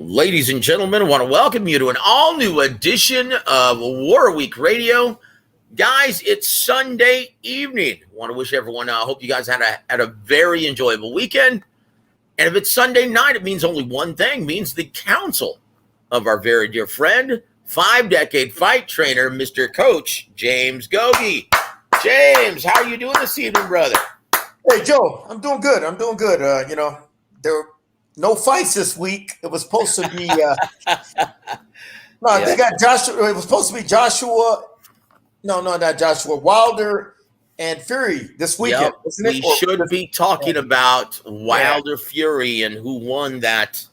Ladies and gentlemen, I want to welcome you to an all-new edition of War Week Radio. Guys, it's Sunday evening. I want to wish everyone, I hope you guys had a very enjoyable weekend. And if it's Sunday night, it means only one thing. It means the counsel of our very dear friend, 5-decade fight trainer, Mr. Coach James Gogue. James, how are you doing this evening, brother? Hey, Joe, I'm doing good. There were no fights this week. It was supposed to be they got Joshua. It was supposed to be Joshua. No, not Joshua. Wilder and Fury this weekend. Yep. We should be talking about Wilder Fury and who won that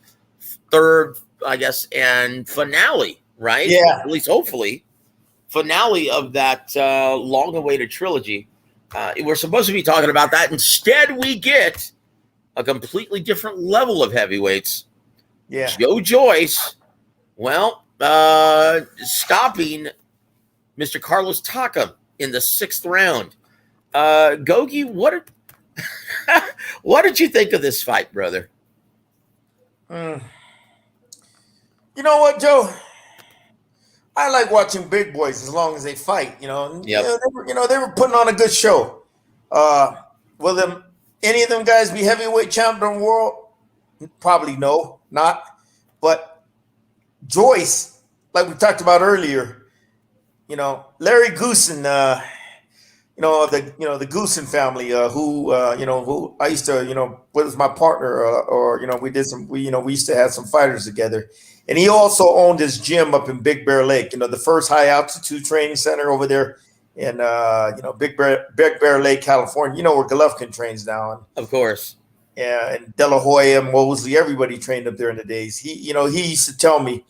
third, I guess, and finale, right? Yeah. At least hopefully finale of that long-awaited trilogy. We're supposed to be talking about that. Instead, we get a completely different level of heavyweights. Yeah. Joe Joyce, stopping Mr. Carlos Takam in the 6th round. Gogue, what did you think of this fight, brother? You know what, Joe? I like watching big boys as long as they fight. They were putting on a good show. Will any of them guys be heavyweight champion of the world? Probably no, not. But Joyce, like we talked about earlier, Larry Goosen, the Goosen family, who I used to, was my partner, we used to have some fighters together. And he also owned his gym up in Big Bear Lake, the first high altitude training center over there in Big Bear Lake, California. Where Golovkin trains now. Of course. Yeah, and De La Hoya and Mosley, everybody trained up there in the days. He used to tell me,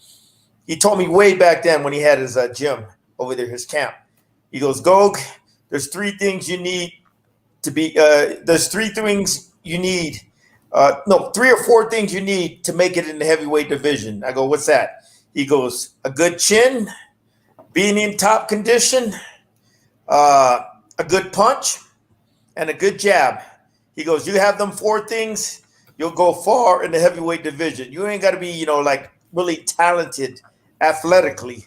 he told me way back then when he had his gym over there, his camp. He goes, Gogue, there's 3 things you need to be. There's 3 things you need. 3 or 4 things you need to make it in the heavyweight division. I go, what's that? He goes, a good chin, being in top condition, a good punch, and a good jab. He goes, you have them 4 things, you'll go far in the heavyweight division. You ain't got to be, really talented athletically.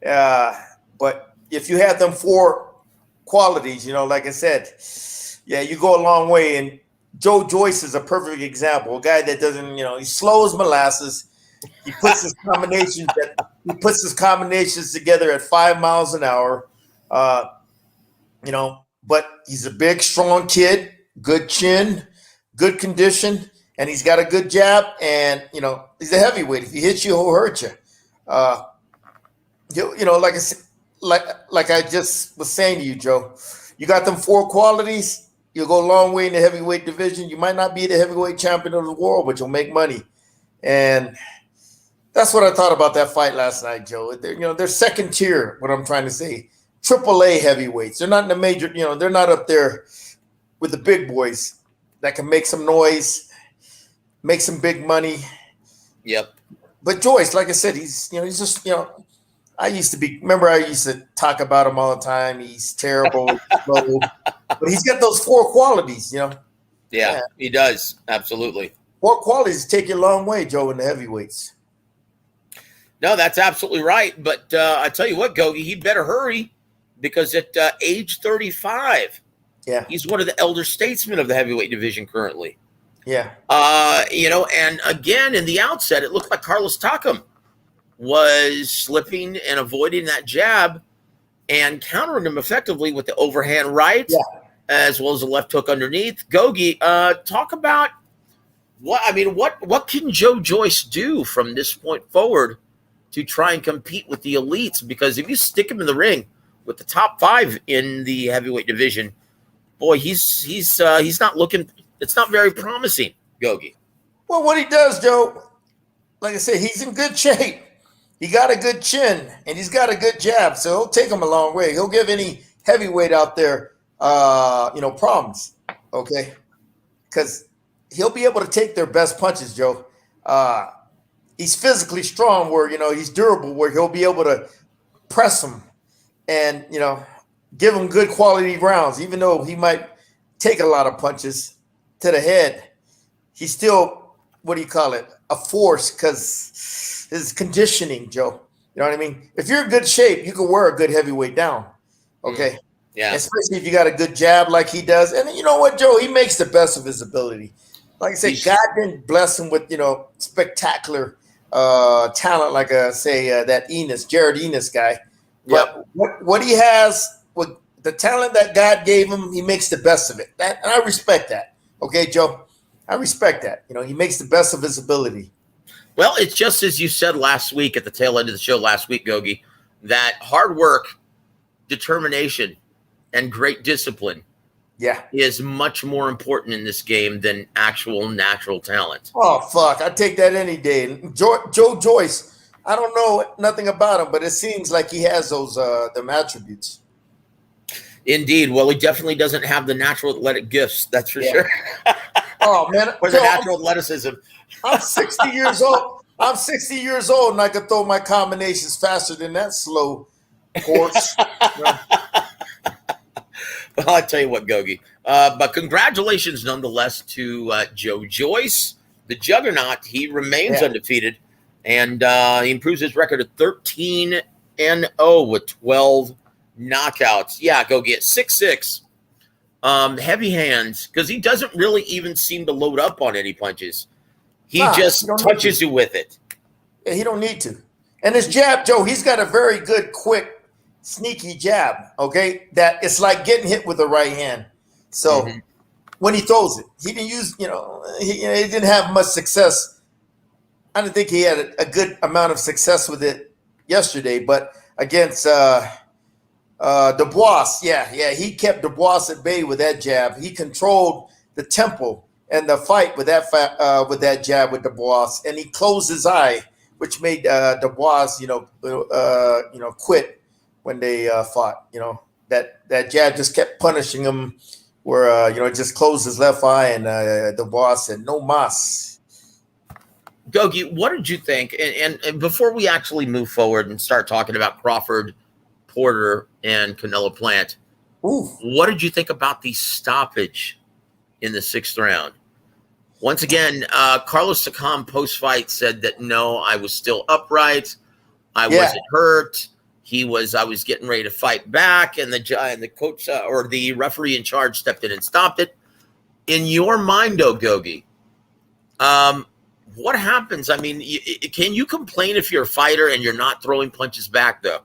But if you have them 4 qualities, like I said, you go a long way. And Joe Joyce is a perfect example. A guy that doesn't, he slows molasses. He puts his combinations together at 5 miles an hour. But he's a big, strong kid, good chin, good condition, and he's got a good jab. And he's a heavyweight. If he hits you, he'll hurt you. Like I said, like I just was saying to you, Joe, you got them 4 qualities. You'll go a long way in the heavyweight division. You might not be the heavyweight champion of the world, but you'll make money. And that's what I thought about that fight last night, Joe. They're second tier, what I'm trying to say. AAA heavyweights. They're not in the major, they're not up there with the big boys that can make some noise, make some big money. Yep. But Joyce, like I said, he's just, I used to talk about him all the time. He's terrible, slow, but he's got those 4 qualities, Yeah, he does. Absolutely. 4 qualities take you a long way, Joe, in the heavyweights. No, that's absolutely right. But I tell you what, Gogue, he better hurry because at age 35, he's one of the elder statesmen of the heavyweight division currently. Yeah. And again, in the outset, it looked like Carlos Takam was slipping and avoiding that jab and countering him effectively with the overhand right, as well as the left hook underneath. Gogue, talk about what can Joe Joyce do from this point forward to try and compete with the elites? Because if you stick him in the ring with the top 5 in the heavyweight division, boy, he's not looking. It's not very promising, Gogue. Well, what he does, Joe, like I said, he's in good shape. He got a good chin, and he's got a good jab, so he'll take him a long way. He'll give any heavyweight out there, problems, okay? Because he'll be able to take their best punches, Joe. He's physically strong where, he's durable where he'll be able to press them and, give him good quality rounds, even though he might take a lot of punches to the head. He's still, a force because his conditioning, Joe. You know what I mean? If you're in good shape, you can wear a good heavyweight down. Okay. Yeah. Especially if you got a good jab like he does. And you know what, Joe? He makes the best of his ability. Like I said, God didn't bless him with, spectacular talent like, that Jared Enos guy. But what he has, with the talent that God gave him, he makes the best of it. And I respect that. Okay, Joe? I respect that. He makes the best of his ability. Well, it's just as you said last week at the tail end of the show last week, Gogue, that hard work, determination, and great discipline is much more important in this game than actual natural talent. Oh, fuck. I'd take that any day. Joe Joyce, I don't know nothing about him, but it seems like he has those them attributes. Indeed. Well, he definitely doesn't have the natural athletic gifts, that's for sure. Oh, man. Or the natural athleticism. I'm 60 years old. I'm 60 years old, and I can throw my combinations faster than that slow horse. Well, I'll tell you what, Gogue. But congratulations nonetheless to Joe Joyce, the juggernaut. He remains undefeated, and he improves his record to 13-0 with 12 knockouts. Yeah, Gogue at 6'6". Heavy hands, because he doesn't really even seem to load up on any punches. He just touches you with it. Yeah, he don't need to. And his jab, Joe, he's got a very good, quick, sneaky jab, okay? That it's like getting hit with the right hand. So when he throws it, he didn't use, he didn't have much success. I didn't think he had a good amount of success with it yesterday, but against Dubois, he kept Dubois at bay with that jab. He controlled the tempo and the fight with that jab with Dubois, and he closed his eye, which made Dubois, quit when they fought. That jab just kept punishing him, where it just closed his left eye, and Dubois said, "No mas." Gogue, what did you think? And before we actually move forward and start talking about Crawford, Porter, and Canelo Plant, what did you think about the stoppage in the 6th round? Once again, Carlos Takam post-fight said that, no, I was still upright. I wasn't hurt. I was getting ready to fight back, and the coach or the referee in charge stepped in and stopped it. In your mind, though, Gogue, what happens? I mean, can you complain if you're a fighter and you're not throwing punches back, though?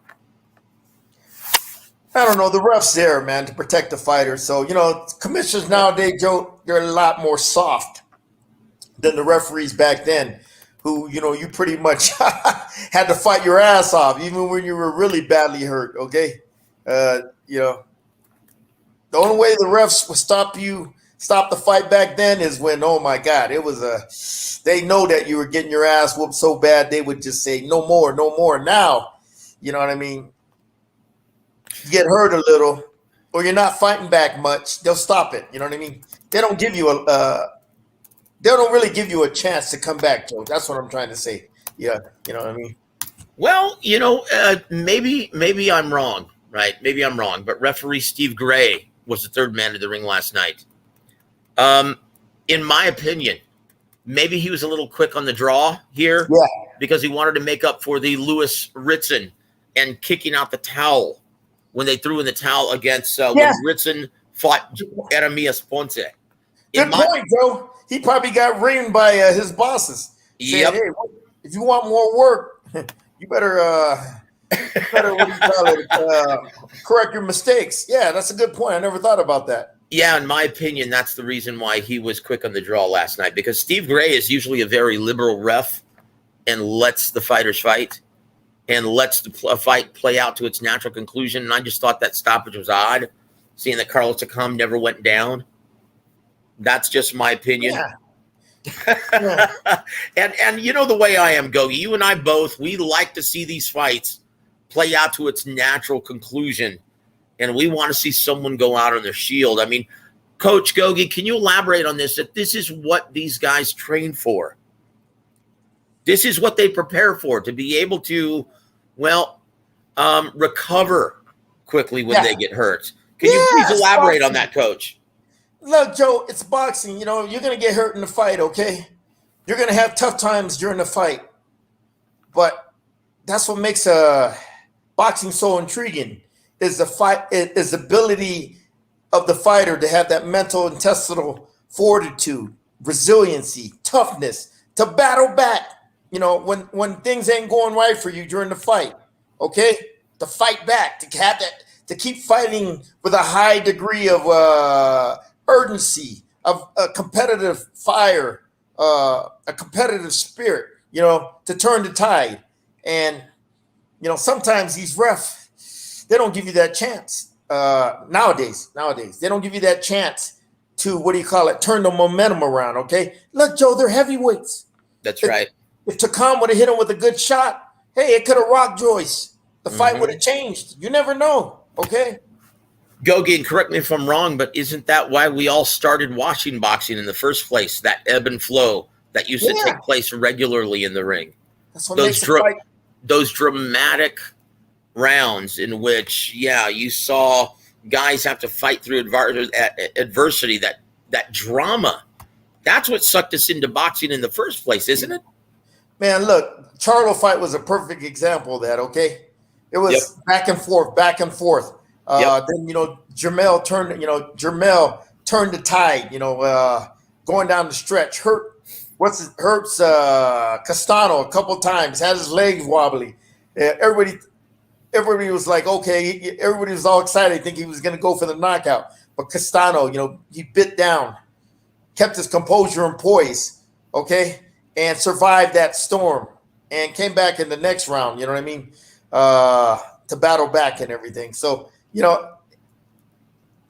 I don't know. The ref's there, man, to protect the fighter. So, commissioners nowadays, Joe, they're a lot more soft than the referees back then, who, you pretty much had to fight your ass off, even when you were really badly hurt, okay? The only way the refs would stop the fight back then is when, oh, my God, it was they know that you were getting your ass whooped so bad, they would just say, no more, no more. Now, you know what I mean? You get hurt a little, or you're not fighting back much, they'll stop it. You know what I mean? They don't give you they don't really give you a chance to come back, Joe. That's what I'm trying to say. Yeah, you know what I mean? Well, maybe I'm wrong, right? Maybe I'm wrong, but referee Steve Gray was the 3rd man in the ring last night. In my opinion, maybe he was a little quick on the draw here because he wanted to make up for the Lewis Ritson and kicking out the towel when they threw in the towel against when Ritson fought Jeremias Ponce. Good point, Joe. He probably got ringed by his bosses. Saying, hey, if you want more work, you better correct your mistakes. Yeah, that's a good point. I never thought about that. Yeah, in my opinion, that's the reason why he was quick on the draw last night, because Steve Gray is usually a very liberal ref and lets the fighters fight and lets the fight play out to its natural conclusion. And I just thought that stoppage was odd, seeing that Carlos Takam never went down. That's just my opinion. And you know the way I am, Gogue. You and I both, we like to see these fights play out to its natural conclusion. And we want to see someone go out on their shield. I mean, Coach Gogue, can you elaborate on this? That this is what these guys train for. This is what they prepare for, to be able to, recover quickly when they get hurt. Can you please elaborate on that, Coach? Look, Joe, it's boxing. You're going to get hurt in the fight, okay? You're going to have tough times during the fight, but that's what makes boxing so intriguing is the ability of the fighter to have that mental intestinal fortitude, resiliency, toughness to battle back. When things ain't going right for you during the fight, okay, to fight back, to have that, to keep fighting with a high degree of urgency, of a competitive fire, a competitive spirit, to turn the tide. And sometimes these refs, they don't give you that chance. Nowadays, they don't give you that chance to turn the momentum around. Okay, look, Joe, they're heavyweights. That's right. If Takam would have hit him with a good shot, hey, it could have rocked Joyce. The fight would have changed. You never know. Okay. Gogue, and correct me if I'm wrong, but isn't that why we all started watching boxing in the first place? That ebb and flow that used to take place regularly in the ring. That's what makes the fight. Those dramatic rounds in which, you saw guys have to fight through adversity, that drama. That's what sucked us into boxing in the first place, isn't it? Man, look, Charlo fight was a perfect example of that, okay? It was back and forth. Then, Jermell turned the tide, going down the stretch. Hurts Castano a couple times, had his legs wobbly. Everybody was like, okay, everybody was all excited, think he was going to go for the knockout. But Castano, he bit down, kept his composure and poise, okay, and survived that storm and came back in the next round, you know what I mean, to battle back and everything. So,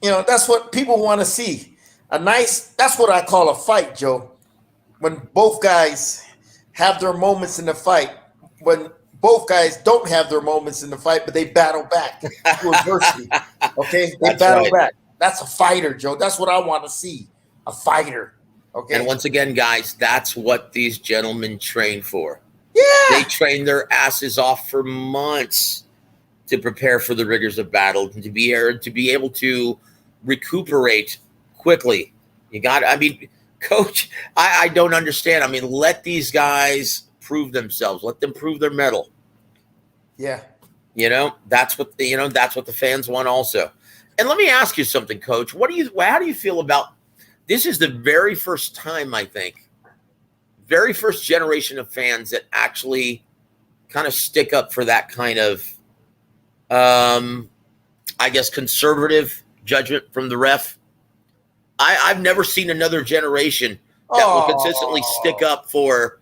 that's what people want to see. That's what I call a fight, Joe. When both guys have their moments in the fight, when both guys don't have their moments in the fight, but they battle back through adversity. Okay, they battle back. That's a fighter, Joe. That's what I want to see, a fighter. Okay. And once again, guys, that's what these gentlemen train for. Yeah. They train their asses off for months to prepare for the rigors of battle and to be able to recuperate quickly. Coach, I don't understand. Let these guys prove themselves. Let them prove their mettle. Yeah. That's what the fans want also. And let me ask you something, Coach. How do you feel about this? Is the very first time, I think, very first generation of fans that actually kind of stick up for that kind of conservative judgment from the ref. I've never seen another generation that will consistently stick up for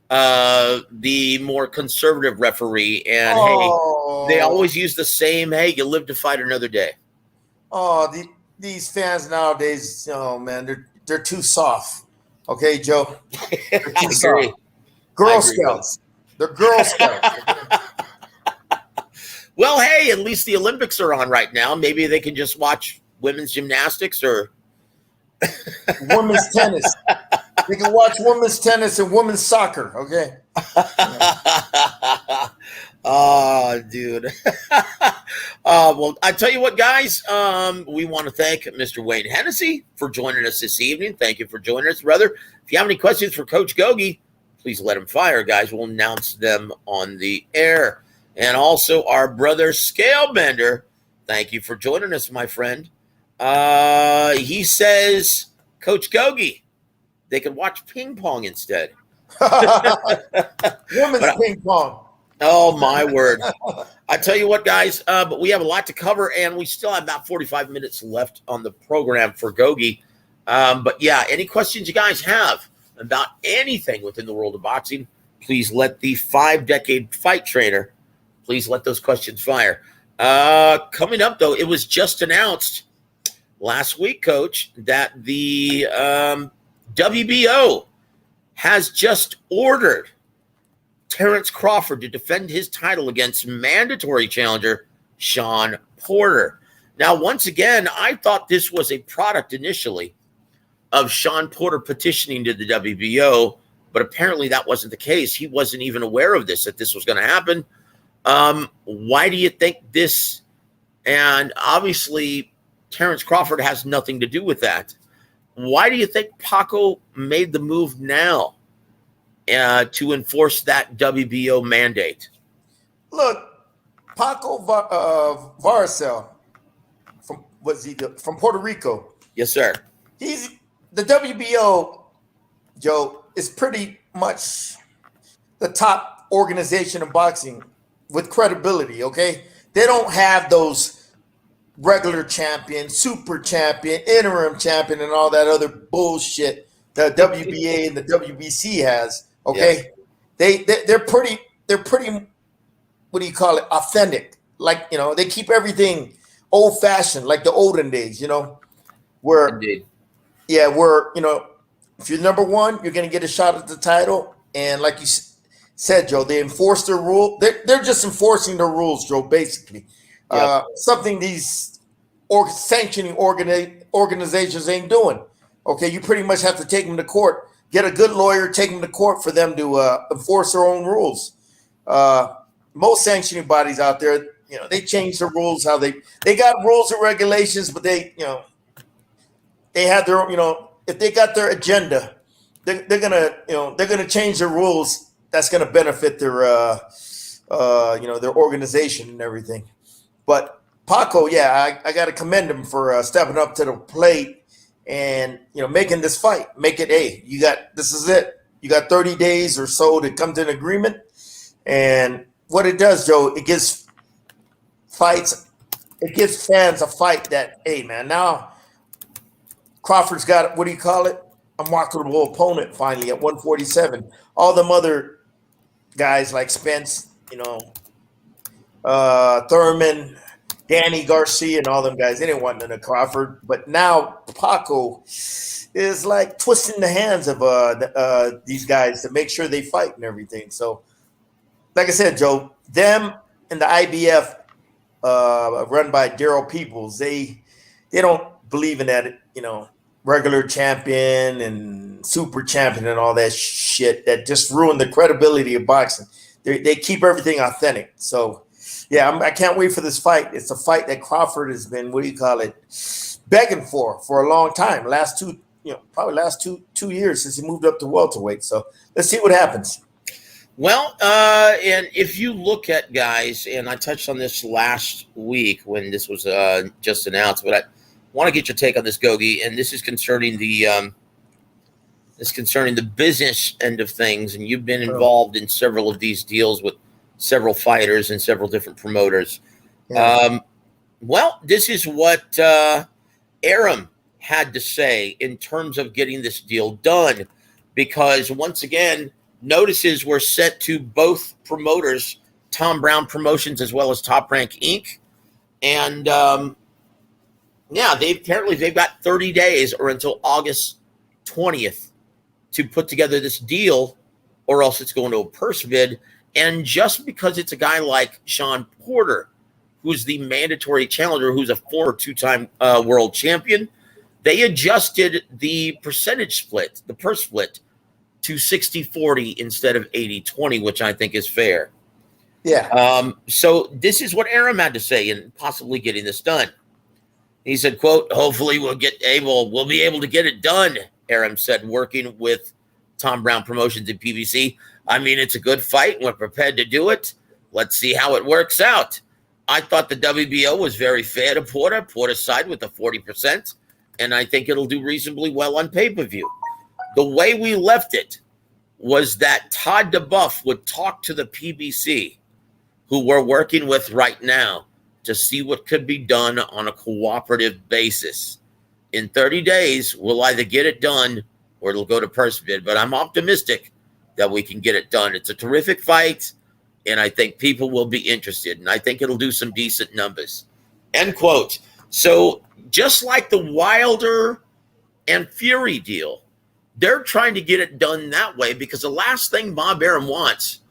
the more conservative referee. And hey, they always use the same, hey, you live to fight another day. These fans nowadays, man, they're too soft. Okay, Joe? They're too soft. Girl Scouts. They're Girl Scouts. Well, hey, at least the Olympics are on right now. Maybe they can just watch women's gymnastics or women's tennis. They can watch women's tennis and women's soccer. Okay. Oh, dude. Well, I tell you what, guys, we want to thank Mr. Wayne Hennessy for joining us this evening. Thank you for joining us, brother. If you have any questions for Coach Gogue, please let him fire, guys. We'll announce them on the air. And also our brother Scalebender, thank you for joining us, my friend. He says, Coach Gogue, they can watch ping pong instead. Women's ping pong. Oh, my word. I tell you what, guys, but we have a lot to cover, and we still have about 45 minutes left on the program for Gogue. But, yeah, any questions you guys have about anything within the world of boxing, please let the 5-decade fight trainer, please let those questions fire. Coming up, though, it was just announced last week, Coach, that the WBO has just ordered Terrence Crawford to defend his title against mandatory challenger Sean Porter. Now, once again, I thought this was a product initially of Sean Porter petitioning to the WBO, but apparently that wasn't the case. He wasn't even aware of this, that this was going to happen. Why do you think this? And obviously, Terrence Crawford has nothing to do with that. Why do you think Paco made the move now? to enforce that WBO mandate? Look, Paco Varcel from Puerto Rico. Yes, sir. He's the WBO, Joe, is pretty much the top organization in boxing with credibility. Okay, they don't have those regular champion, super champion, interim champion, and all that other bullshit the WBA and the WBC has. Okay, yeah. They're pretty. What do you call it? Authentic. Like, you know, they keep everything old fashioned, like the olden days. You know, where Indeed. Yeah, where, you know, if you're number one, you're going to get a shot at the title. And like you said, Joe, they enforce their rule. They're just enforcing the rules, Joe, basically. Yep. Something these sanctioning organizations ain't doing. Okay, you pretty much have to take them to court, get a good lawyer, take them to court for them to enforce their own rules. Most sanctioning bodies out there, you know, they change the rules, how they got rules and regulations, but they, you know, they have their, you know, if they got their agenda, they're gonna change their rules. That's gonna benefit their, you know, their organization and everything. But Paco, yeah, I got to commend him for stepping up to the plate and, you know, making this fight. Make it, hey, this is it. You got 30 days or so to come to an agreement. And what it does, Joe, it gives fans a fight that, hey, man, now Crawford's got, what do you call it? A marketable opponent finally at 147. All them other guys like Spence, you know, Thurman, Danny Garcia, and all them guys, they didn't want none of Crawford. But now Paco is like twisting the hands of these guys to make sure they fight and everything. So, like I said, Joe, them and the IBF run by Daryl Peoples, they don't believe in that, you know, regular champion and super champion and all that shit that just ruined the credibility of boxing. They keep everything authentic. So, yeah, I can't wait for this fight. It's a fight that Crawford has been, begging for a long time. Probably last two years since he moved up to welterweight. So let's see what happens. Well, and if you look at guys, and I touched on this last week when this was just announced, but I want to get your take on this, Gogue, and this is concerning the business end of things, and you've been involved in several of these deals with several fighters and several different promoters. Yeah. Well, this is what Arum had to say in terms of getting this deal done, because once again, notices were sent to both promoters, Tom Brown Promotions as well as Top Rank Inc. And yeah, they've got 30 days or until August 20th to put together this deal, or else it's going to a purse bid. And just because it's a guy like Sean Porter, who's the mandatory challenger, who's a former two-time world champion, they adjusted the percentage split, the purse split, to 60-40 instead of 80-20, which I think is fair. Yeah. So this is what Arum had to say in possibly getting this done. He said, quote, hopefully we'll be able to get it done, Arum said, working with Tom Brown Promotions and PBC. I mean, it's a good fight. We're prepared to do it. Let's see how it works out. I thought the WBO was very fair to Porter. Porter side with the 40%, and I think it'll do reasonably well on pay-per-view. The way we left it was that Todd DeBuff would talk to the PBC, who we're working with right now, to see what could be done on a cooperative basis. In 30 days, we'll either get it done or it'll go to purse bid, but I'm optimistic that we can get it done. It's a terrific fight, and I think people will be interested, and I think it'll do some decent numbers. End quote. So just like the Wilder and Fury deal, they're trying to get it done that way, because the last thing Bob Arum wants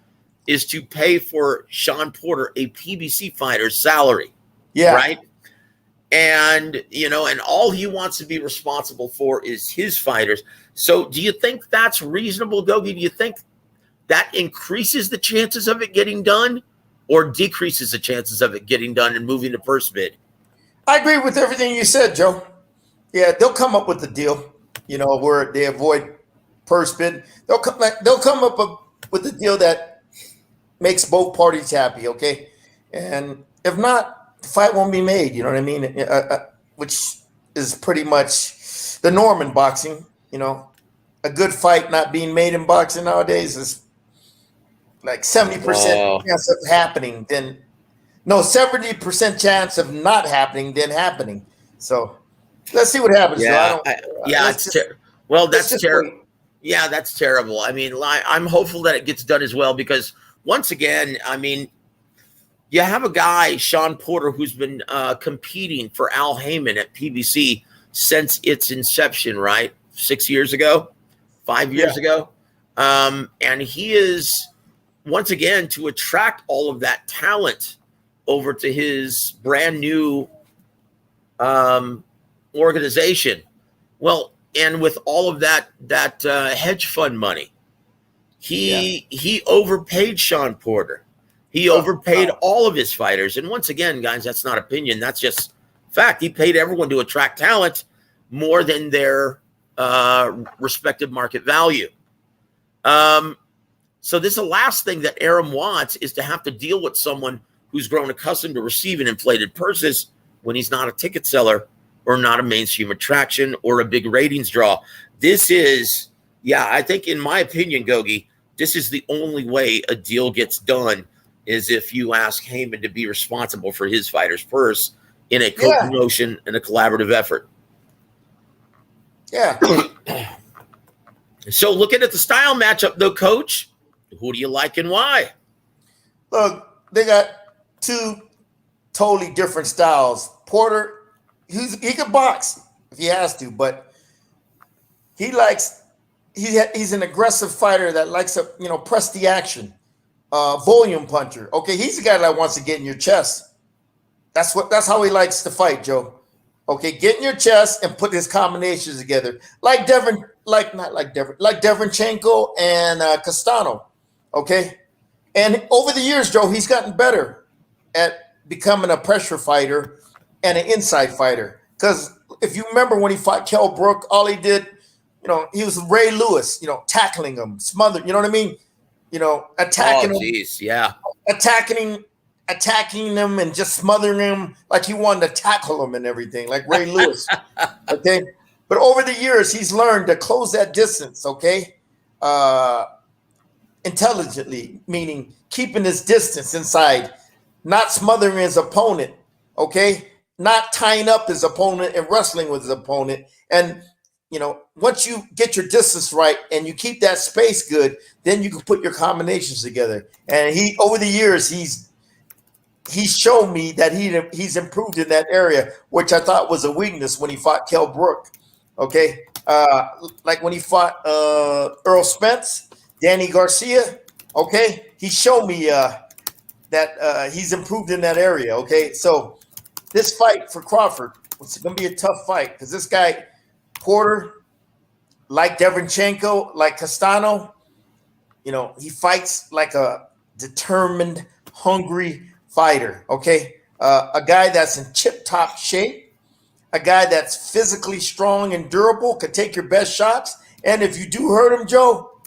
is to pay for Sean Porter a PBC fighter's salary. Yeah. Right? And, you know, and all he wants to be responsible for is his fighters. So do you think that's reasonable, Gogue? Do you think that increases the chances of it getting done or decreases the chances of it getting done and moving to first bid? I agree with everything you said, Joe. Yeah, they'll come up with a deal, you know, where they avoid purse bid. They'll come up with a deal that makes both parties happy, okay? And if not, the fight won't be made. You know what I mean? Which is pretty much the norm in boxing. You know, a good fight not being made in boxing nowadays is like 70% chance of happening. 70% chance of not happening than happening. So let's see what happens. Yeah, that's terrible. Wait. Yeah, that's terrible. I mean, I'm hopeful that it gets done as well because once again, I mean, you have a guy, Sean Porter, who's been competing for Al Heyman at PBC since its inception, right? 6 years ago, 5 years ago. And he is, once again, to attract all of that talent over to his brand new organization. Well, and with all of that hedge fund money, he overpaid Sean Porter. He overpaid all of his fighters. And once again, guys, that's not opinion. That's just fact. He paid everyone to attract talent more than their respective market value. So this is the last thing that Arum wants is to have to deal with someone who's grown accustomed to receiving inflated purses when he's not a ticket seller or not a mainstream attraction or a big ratings draw. This is, I think in my opinion, Gogue, this is the only way a deal gets done is if you ask Heyman to be responsible for his fighter's purse in a co-promotion and a collaborative effort. Yeah. So looking at the style matchup, though, Coach, who do you like and why? Look, they got two totally different styles. Porter, he can box if he has to, but he's an aggressive fighter that likes to press the action. Volume puncher. Okay, he's the guy that wants to get in your chest. That's how he likes to fight, Joe. Okay, get in your chest and put his combinations together, like Devonchenko and Castano. Okay, and over the years, Joe, he's gotten better at becoming a pressure fighter and an inside fighter. Because if you remember when he fought Kell Brook, all he did, he was Ray Lewis, tackling him, smothered. You know what I mean? Attacking him, attacking him and just smothering him like he wanted to tackle him and everything, like Ray Lewis. Okay. But over the years, he's learned to close that distance, okay? Intelligently, meaning keeping his distance inside, not smothering his opponent, okay? Not tying up his opponent and wrestling with his opponent. And once you get your distance right and you keep that space good, then you can put your combinations together. And over the years, he's shown me that he's improved in that area, which I thought was a weakness when he fought Kell Brook. Okay, like when he fought Earl Spence, Danny Garcia. Okay, he showed me that he's improved in that area. Okay, so this fight for Crawford was going to be a tough fight because this guy. Porter, like Devonchenko, like Castano, he fights like a determined, hungry fighter, okay? A guy that's in tip-top shape, a guy that's physically strong and durable, could take your best shots, and if you do hurt him, Joe,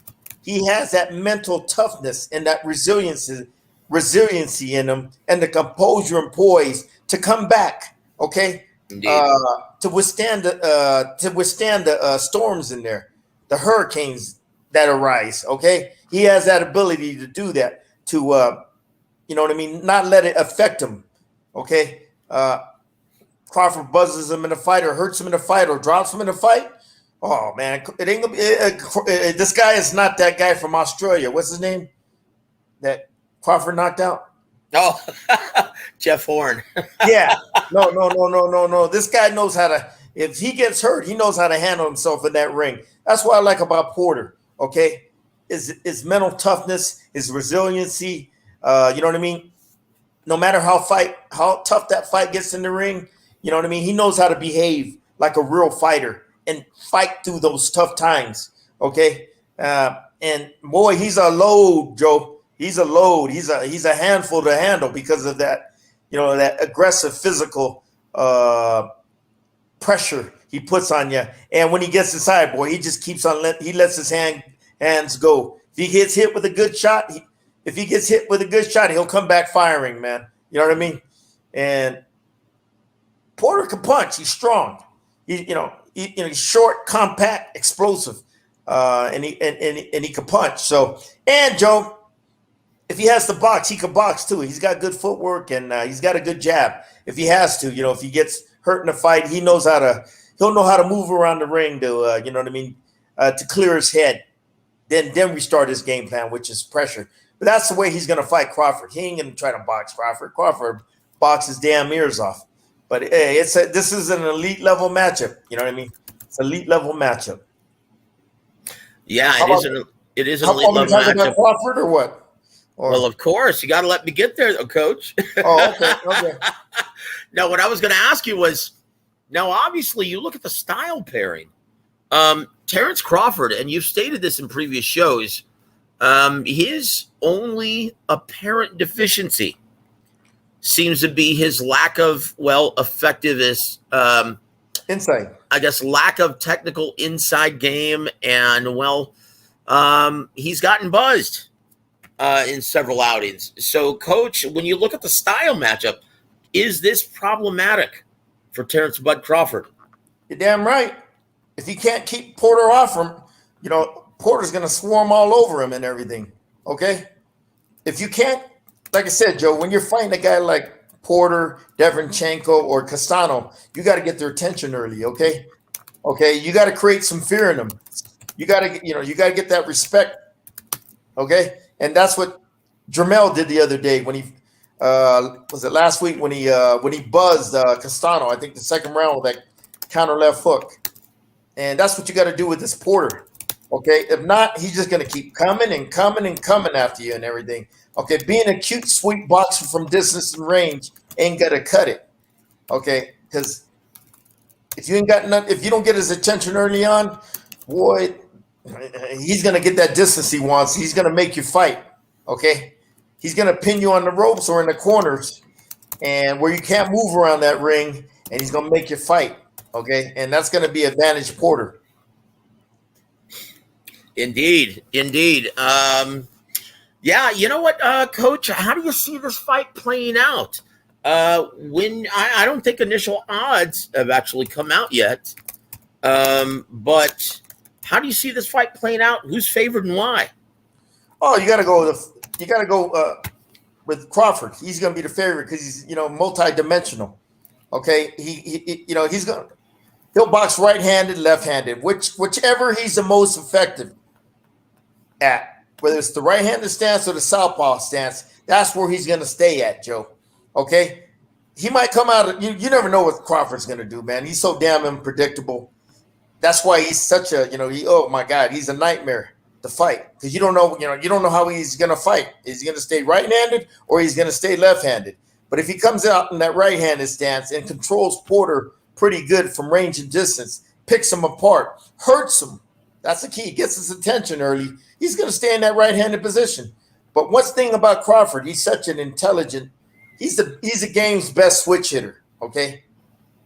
he has that mental toughness and that resiliency in him and the composure and poise to come back, okay? To withstand the storms in there, the hurricanes that arise. Okay, he has that ability to do that. To not let it affect him. Okay, Crawford buzzes him in a fight, or hurts him in a fight, or drops him in a fight. Oh man, it ain't gonna be. This guy is not that guy from Australia. What's his name? That Crawford knocked out. Oh, Jeff Horn. Yeah. No. This guy knows how to, if he gets hurt, he knows how to handle himself in that ring. That's what I like about Porter, okay? His mental toughness, his resiliency, you know what I mean? No matter how tough that fight gets in the ring, you know what I mean? He knows how to behave like a real fighter and fight through those tough times, okay? And boy, he's a load, Joe. He's a load. He's a handful to handle because of that, that aggressive physical pressure he puts on you. And when he gets inside, boy, he just keeps on he lets his hands go. If he gets hit with a good shot, he'll come back firing, man. You know what I mean? And Porter can punch. He's strong. He's short, compact, explosive, and he can punch. So, and Joe, if he has to box, he can box too. He's got good footwork and he's got a good jab. If he has to, if he gets hurt in a fight, he'll know how to move around the ring to, to clear his head. Then restart his game plan, which is pressure. But that's the way he's going to fight Crawford. He ain't going to try to box Crawford. Crawford boxes damn ears off. But hey, this is an elite level matchup. You know what I mean? It's an elite level matchup. Yeah, it is an elite level matchup. About Crawford or what? Well, of course, you got to let me get there, Coach. Oh, okay. Now, what I was going to ask you was, now obviously you look at the style pairing. Terrence Crawford, and you've stated this in previous shows, his only apparent deficiency seems to be his lack of, effectiveness. Inside. I guess lack of technical inside game, and, he's gotten buzzed in several outings. So, Coach, when you look at the style matchup, is this problematic for Terrence Bud Crawford? You're damn right. If he can't keep Porter off him, Porter's going to swarm all over him and everything, okay? If you can't, like I said, Joe, when you're fighting a guy like Porter, Deverenchenko, or Castano, you got to get their attention early, okay? Okay, you got to create some fear in them. You got to, get that respect, okay? And that's what Jermell did the other day when he was it last week when he buzzed Castano. I think the second round with that counter left hook. And that's what you got to do with this Porter. Okay, if not, he's just going to keep coming and coming and coming after you and everything. Okay, being a cute, sweet boxer from distance and range ain't going to cut it. Okay, because if you don't get his attention early on, boy, he's going to get that distance he wants. He's going to make you fight. Okay, he's going to pin you on the ropes or in the corners, and where you can't move around that ring, and he's going to make you fight. Okay, and that's going to be advantage Porter. Indeed. Yeah, you know what, Coach? How do you see this fight playing out? When I don't think initial odds have actually come out yet, but how do you see this fight playing out? Who's favored and why? Oh, you got to go with Crawford. He's going to be the favorite because he's multi-dimensional. Okay, he'll box right-handed, left-handed, whichever he's the most effective at, whether it's the right-handed stance or the southpaw stance. That's where he's going to stay at, Joe. Okay, he might come out. You never know what Crawford's going to do, man. He's so damn unpredictable. That's why he's such a oh my God, he's a nightmare to fight because you don't know how he's going to fight. Is he going to stay right-handed or he's going to stay left-handed? But if he comes out in that right-handed stance and controls Porter pretty good from range and distance, picks him apart, hurts him, that's the key, gets his attention early, he's going to stay in that right-handed position. But one thing about Crawford, he's such an intelligent, he's the game's best switch hitter, okay?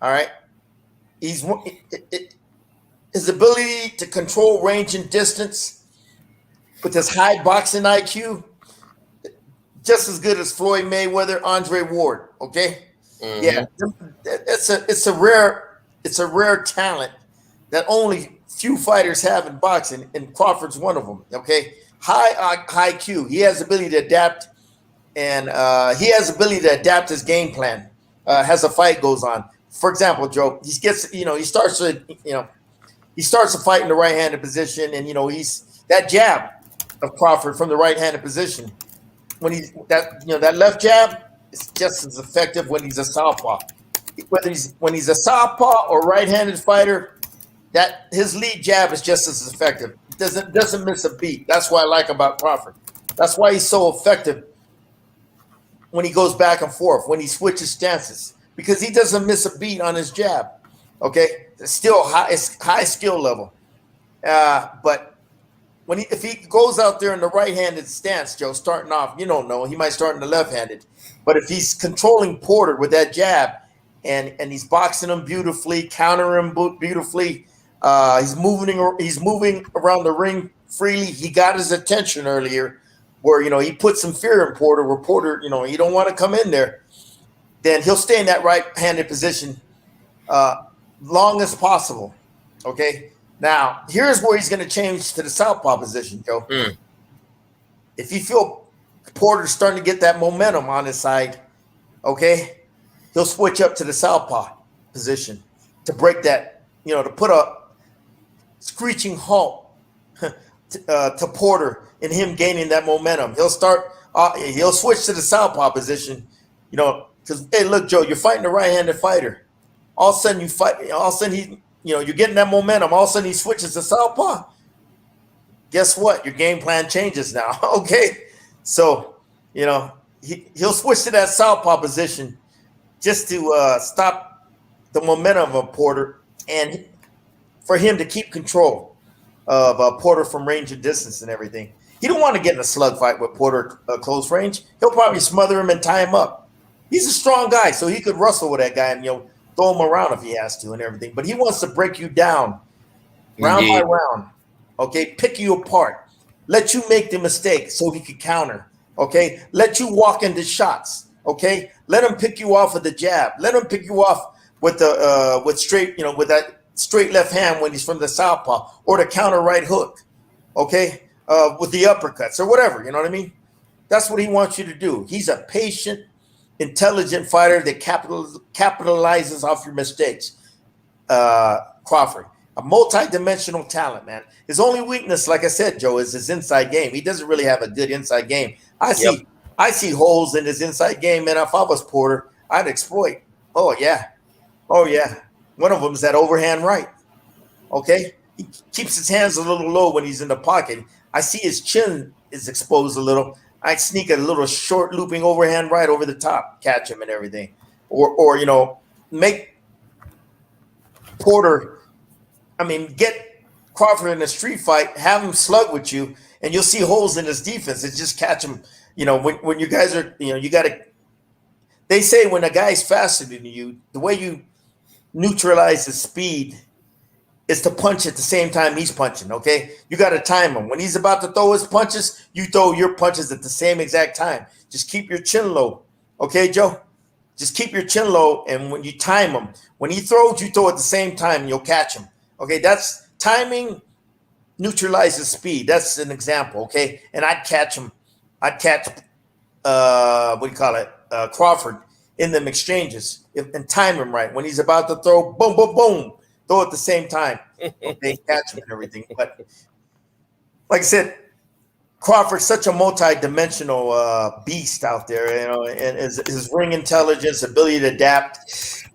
All right? His ability to control range and distance with his high boxing IQ, just as good as Floyd Mayweather, Andre Ward, okay? Mm-hmm. Yeah, it's a rare talent that only few fighters have in boxing, and Crawford's one of them. Okay, high IQ. He has the ability to adapt, and he has the ability to adapt his game plan as the fight goes on. For example, Joe, he starts a fight in the right-handed position, and he's that jab of Crawford from the right-handed position. When that left jab is just as effective when he's a southpaw. When he's a southpaw or right-handed fighter, that his lead jab is just as effective. Doesn't miss a beat. That's what I like about Crawford. That's why he's so effective when he goes back and forth, when he switches stances, because he doesn't miss a beat on his jab. Okay, it's still high skill level, but. If he goes out there in the right-handed stance, Joe, starting off, you don't know. He might start in the left-handed. But if he's controlling Porter with that jab and he's boxing him beautifully, countering him beautifully. He's moving around the ring freely. He got his attention earlier, where he put some fear in Porter. Where Porter, you don't want to come in there. Then he'll stay in that right-handed position long as possible. Okay. Now here's where he's going to change to the southpaw position, Joe. If you feel Porter's starting to get that momentum on his side, okay, he'll switch up to the southpaw position to break that, to put a screeching halt to Porter and him gaining that momentum. He'll switch to the southpaw position, because, hey, look, Joe, you're fighting a right-handed fighter. All of a sudden you're getting that momentum. All of a sudden he switches to southpaw. Guess what? Your game plan changes now. Okay. So, he'll switch to that southpaw position just to stop the momentum of Porter and for him to keep control of Porter from range and distance and everything. He don't want to get in a slug fight with Porter close range. He'll probably smother him and tie him up. He's a strong guy, so he could wrestle with that guy and, throw him around if he has to and everything. But he wants to break you down round by round, okay? Pick you apart. Let you make the mistake so he can counter, okay? Let you walk into shots, okay? Let him pick you off with the jab. Let him pick you off with the with that straight left hand when he's from the southpaw, or the counter right hook, okay? With the uppercuts or whatever, you know what I mean? That's what he wants you to do. He's a patient, intelligent fighter that capitalizes off your mistakes. Crawford, a multi-dimensional talent, man. His only weakness, like I said, Joe, is his inside game. He doesn't really have a good inside game. I see holes in his inside game, man. If I was Porter, I'd exploit. Oh yeah. One of them is that overhand right. Okay, he keeps his hands a little low when he's in the pocket. I see his chin is exposed a little. I'd sneak a little short looping overhand right over the top, catch him and everything. Or make Porter, get Crawford in a street fight, have him slug with you, and you'll see holes in his defense. It's just catch him, when you guys are, you got to, they say when a guy's faster than you, the way you neutralize his speed is to punch at the same time he's punching, okay? You got to time him. When he's about to throw his punches, you throw your punches at the same exact time. Just keep your chin low, okay, Joe? Just keep your chin low, and when you time him, when he throws, you throw at the same time, and you'll catch him, okay? That's timing neutralizes speed. That's an example, okay? And I'd catch him. I'd catch, Crawford in them exchanges and time him right. When he's about to throw, boom, boom, boom, throw at the same time. Okay, catch him and everything. But like I said, Crawford's such a multi-dimensional beast out there, and his ring intelligence, ability to adapt. It's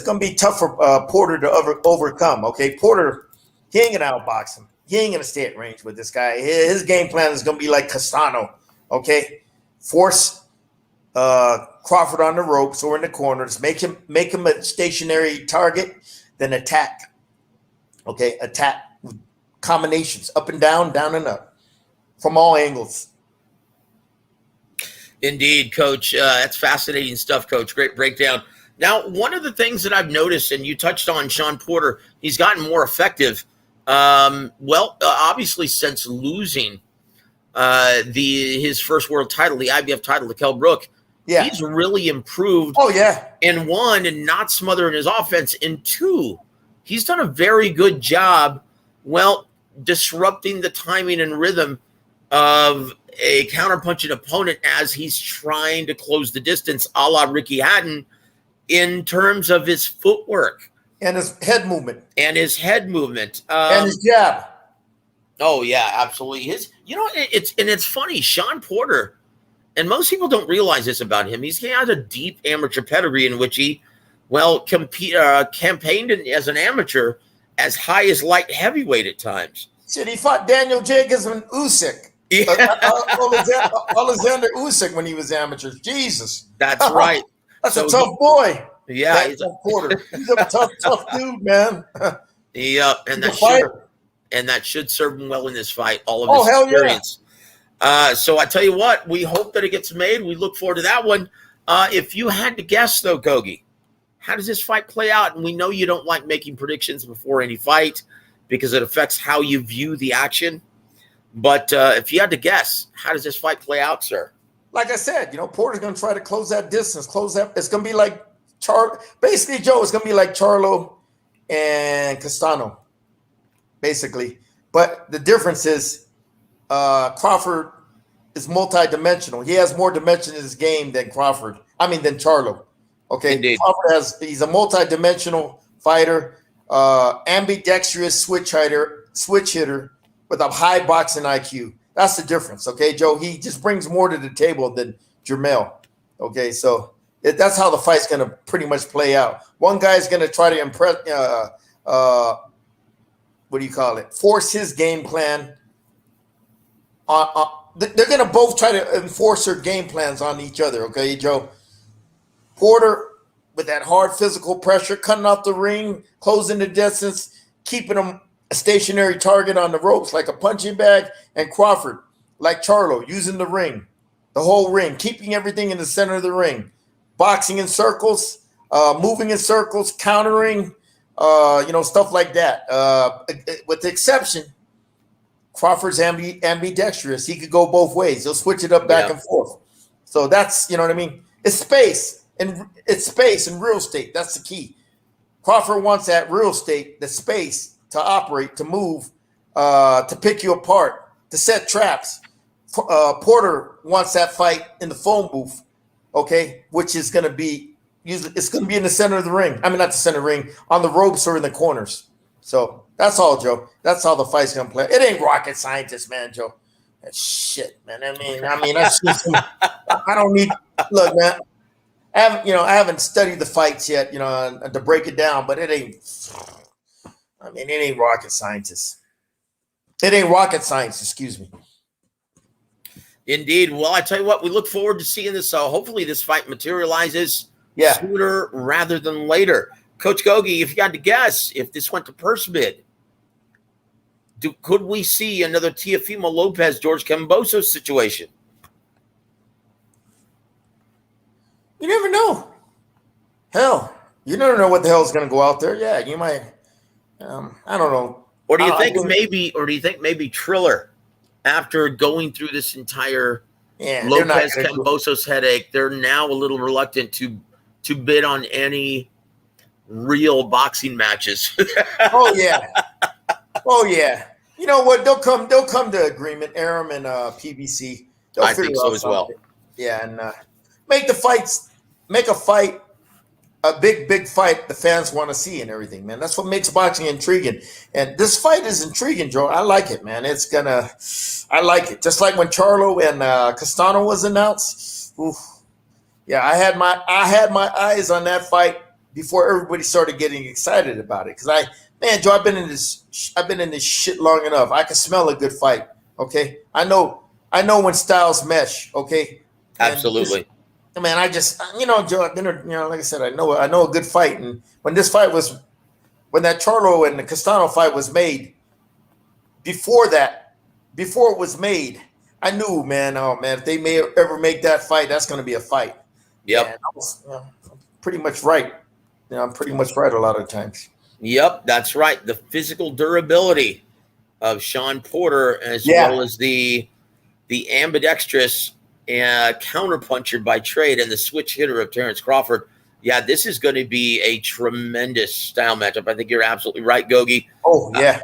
going to be tough for Porter to overcome. Okay, Porter, he ain't going to outbox him. He ain't going to stay at range with this guy. His game plan is going to be like Castano. Okay, force Crawford on the ropes or in the corners, make him a stationary target, then attack. Okay, attack with combinations, up and down and up, from all angles. Indeed, Coach. That's fascinating stuff, Coach. Great breakdown. Now, one of the things that I've noticed, and you touched on Shawn Porter, he's gotten more effective. Obviously, since losing his first world title, the IBF title to Kell Brook. Yeah. He's really improved. Oh, yeah. In one, and not smothering his offense. In two, he's done a very good job, disrupting the timing and rhythm of a counterpunching opponent as he's trying to close the distance, a la Ricky Hatton, in terms of his footwork. And his head movement. And his jab. Oh, yeah, absolutely. It's funny, Shawn Porter, and most people don't realize this about him. He has a deep amateur pedigree in which he, campaigned as an amateur as high as light heavyweight at times. Shit, he fought Daniel Jacobs and Usyk. Yeah. Alexander Usyk when he was amateur. Jesus. That's right. That's a tough boy. Yeah. He's a Porter. He's a tough dude, man. And that should serve him well in this fight, all of his experience. Yeah. So I tell you what, we hope that it gets made. We look forward to that one. If you had to guess, though, Gogue, how does this fight play out? And we know you don't like making predictions before any fight because it affects how you view the action. But if you had to guess, how does this fight play out, sir? Like I said, Porter's going to try to close that distance, close that. It's going to be like basically, Joe, it's going to be like Charlo and Castano, basically. But the difference is Crawford is multi-dimensional. He has more dimension in his game than than Charlo. Okay, Indeed. Crawford he's a multi-dimensional fighter, ambidextrous switch hitter with a high boxing IQ. That's the difference. Okay, Joe. He just brings more to the table than Jermell. Okay, so that's how the fight's going to pretty much play out. One guy's going to try to impress. Force his game plan. They're going to both try to enforce their game plans on each other. Okay, Joe. Porter with that hard physical pressure, cutting off the ring, closing the distance, keeping him a stationary target on the ropes like a punching bag, and Crawford, like Charlo, using the ring, the whole ring, keeping everything in the center of the ring, boxing in circles, moving in circles, countering, stuff like that. With the exception, Crawford's ambidextrous. He could go both ways. He'll switch it up back and forth. So that's, what I mean? It's space and real estate. That's the key. Crawford wants that real estate, the space to operate, to move, to pick you apart, to set traps. Porter wants that fight in the phone booth, okay, which is going to be it's going to be in the center of the ring. I mean, not the center of the ring, on the ropes or in the corners. So that's all, Joe. That's how the fight's going to play. It ain't rocket scientist, man, Joe. That's shit, man. I mean, that's just. I don't need. Look, man. I haven't studied the fights yet, to break it down, but it ain't. I mean, it ain't rocket scientist. It ain't rocket science. Excuse me. Indeed. Well, I tell you what, we look forward to seeing this. Hopefully, this fight materializes sooner rather than later. Coach Gogue, if you had to guess, if this went to purse bid, could we see another Teofimo Lopez, George Kambosos situation? You never know. Hell, you never know what the hell is going to go out there. Yeah, you might. I don't know. Or do you think maybe Triller, after going through this entire Lopez Kambosos headache, they're now a little reluctant to bid on any real boxing matches? Oh yeah. You know what? They'll come to agreement. Aram and PBC. I think so as well. Yeah, and make a fight, a big fight the fans want to see and everything, man. That's what makes boxing intriguing. And this fight is intriguing, Joe. I like it, man. I like it. Just like when Charlo and Castano was announced. Oof. Yeah, I had my eyes on that fight before everybody started getting excited about it. Because Joe, I've been in this shit long enough. I can smell a good fight. Okay, I know when styles mesh. Okay, absolutely. Man, Joe, I've been, like I said, I know a good fight. And when that Charlo and the Castano fight was made, before it was made, I knew, man, if they may ever make that fight, that's going to be a fight. Yep. And I was pretty much right. I'm pretty much right a lot of times. Yep, that's right. The physical durability of Sean Porter, as well as the ambidextrous counterpuncher by trade and the switch hitter of Terrence Crawford. Yeah, this is going to be a tremendous style matchup. I think you're absolutely right, Gogue. Oh, yeah.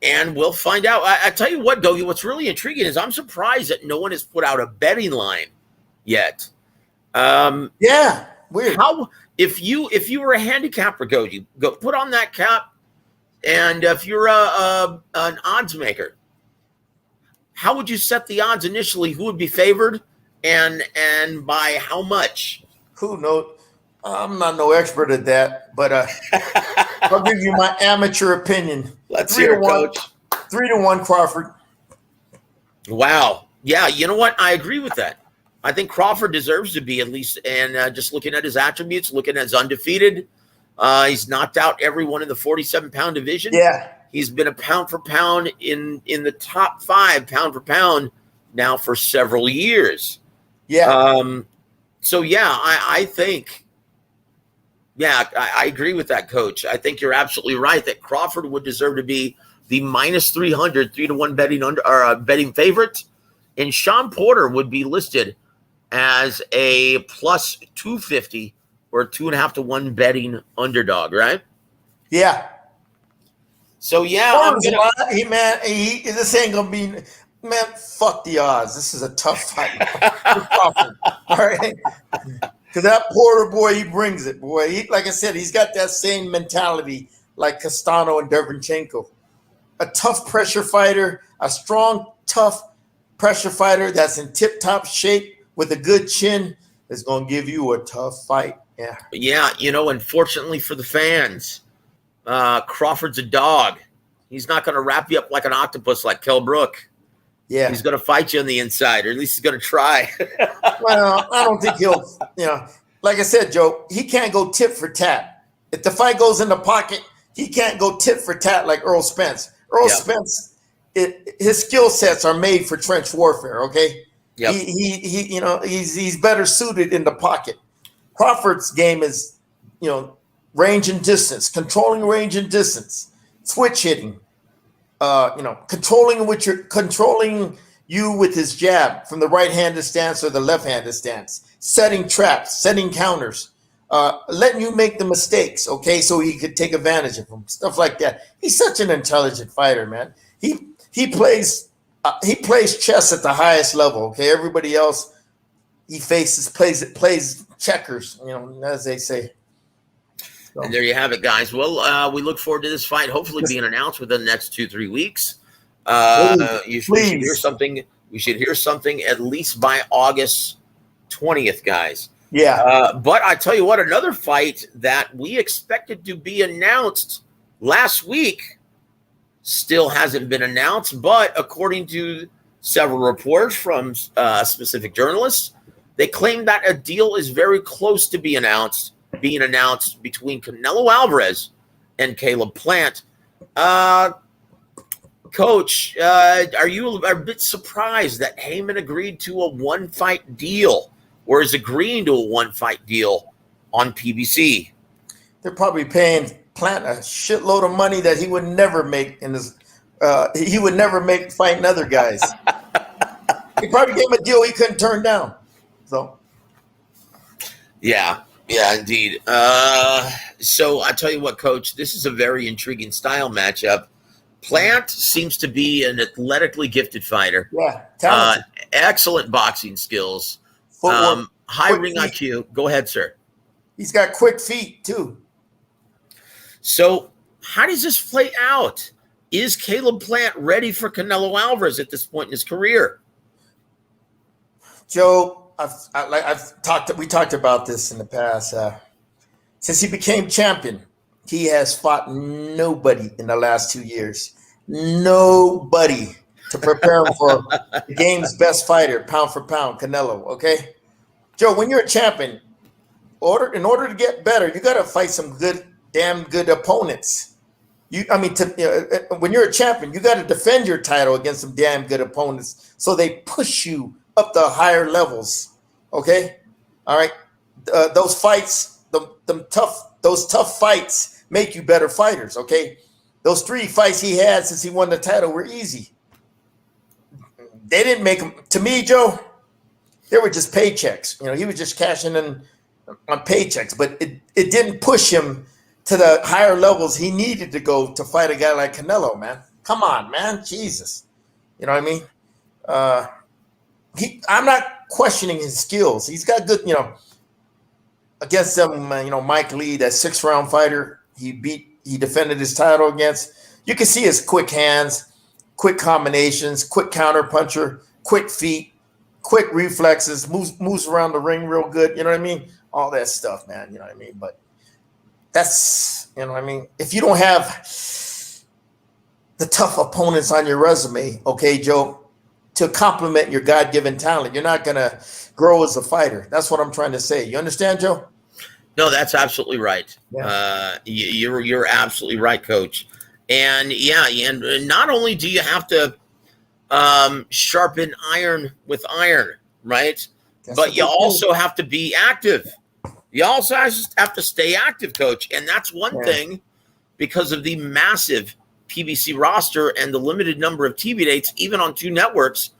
And we'll find out. I tell you what, Gogue, what's really intriguing is I'm surprised that no one has put out a betting line yet. Yeah, weird. If you were a handicapper, Gogue, go put on that cap, and if you're an odds maker, how would you set the odds initially? Who would be favored, and by how much? Who knows? I'm not no expert at that, but I'll give you my amateur opinion. Let's hear it, Coach. 3-1 Crawford. Wow. Yeah, you know what? I agree with that. I think Crawford deserves to be at least, and just looking at his attributes, looking at his undefeated, he's knocked out everyone in the 47-pound division. Yeah. He's been a pound for pound in the top 5 pound for pound now for several years. Yeah. So yeah, I think, yeah, I agree with that, Coach. I think you're absolutely right that Crawford would deserve to be the minus 300, 3-1 betting under or betting favorite, and Sean Porter would be listed as a plus 250 or 2.5 to 1 betting underdog, right? Yeah. So yeah, this ain't gonna be, man. Fuck the odds. This is a tough fight. All right, because that Porter boy, he brings it, boy. Like I said, he's got that same mentality like Castano and Derevchenko. A tough pressure fighter, a strong, tough pressure fighter that's in tip-top shape with a good chin is gonna give you a tough fight. Yeah. Yeah, unfortunately for the fans, Crawford's a dog. He's not going to wrap you up like an octopus like Kell Brook. Yeah. He's going to fight you on the inside, or at least he's going to try. Well, I don't think he'll, like I said, Joe, he can't go tit for tat. If the fight goes in the pocket, he can't go tit for tat like Earl Spence. Earl Spence, his skill sets are made for trench warfare, okay? Yep. He's better suited in the pocket. Crawford's game is, range and distance, controlling range and distance, switch hitting, controlling you with his jab from the right-handed stance or the left-handed stance, setting traps, setting counters, letting you make the mistakes, okay, so he could take advantage of them, stuff like that. He's such an intelligent fighter, man. He plays chess at the highest level, okay? Everybody else he plays checkers, as they say. So. And there you have it, guys. Well, we look forward to this fight hopefully being announced within the next 2-3 weeks. We should hear something. We should hear something at least by August 20th, guys. Yeah. But I tell you what, another fight that we expected to be announced last week still hasn't been announced. But according to several reports from specific journalists, they claim that a deal is very close to being announced between Canelo Alvarez and Caleb Plant. Coach, are you a bit surprised that Heyman agreed to a one-fight deal, or is agreeing to a one-fight deal on PBC? They're probably paying Plant a shitload of money that he would never make in his. He would never make fighting other guys. He probably gave him a deal he couldn't turn down. So. Yeah, indeed. So I tell you what, Coach, this is a very intriguing style matchup. Plant seems to be an athletically gifted fighter. Yeah, talented. Excellent boxing skills. High ring IQ. Go ahead, sir. He's got quick feet, too. So how does this play out? Is Caleb Plant ready for Canelo Alvarez at this point in his career? Joe, we talked about this in the past. Since he became champion, he has fought nobody in the last 2 years. Nobody to prepare him for the game's best fighter, pound for pound, Canelo, okay? Joe, when you're a champion, in order to get better, you got to fight some damn good opponents. When you're a champion, you got to defend your title against some damn good opponents so they push you up the higher levels, okay? All right? Those fights, those tough fights make you better fighters, okay? Those 3 fights he had since he won the title were easy. They didn't make them, to me, Joe, they were just paychecks. He was just cashing in on paychecks, but it didn't push him to the higher levels he needed to go to fight a guy like Canelo, man. Come on, man. Jesus. You know what I mean? I'm not questioning his skills. He's got good, against them, Mike Lee, that 6-round fighter he defended his title against. You can see his quick hands, quick combinations, quick counter puncher, quick feet, quick reflexes, moves around the ring real good. You know what I mean? All that stuff, man. You know what I mean? But that's, if you don't have the tough opponents on your resume, okay, Joe, to complement your God-given talent, you're not going to grow as a fighter. That's what I'm trying to say. You understand, Joe? No, that's absolutely right. Yeah. You're absolutely right, Coach. And and not only do you have to sharpen iron with iron, right? but you also have to be active. You also have to stay active, Coach. And that's one thing, because of the massive PBC roster and the limited number of TV dates, even on 2 networks.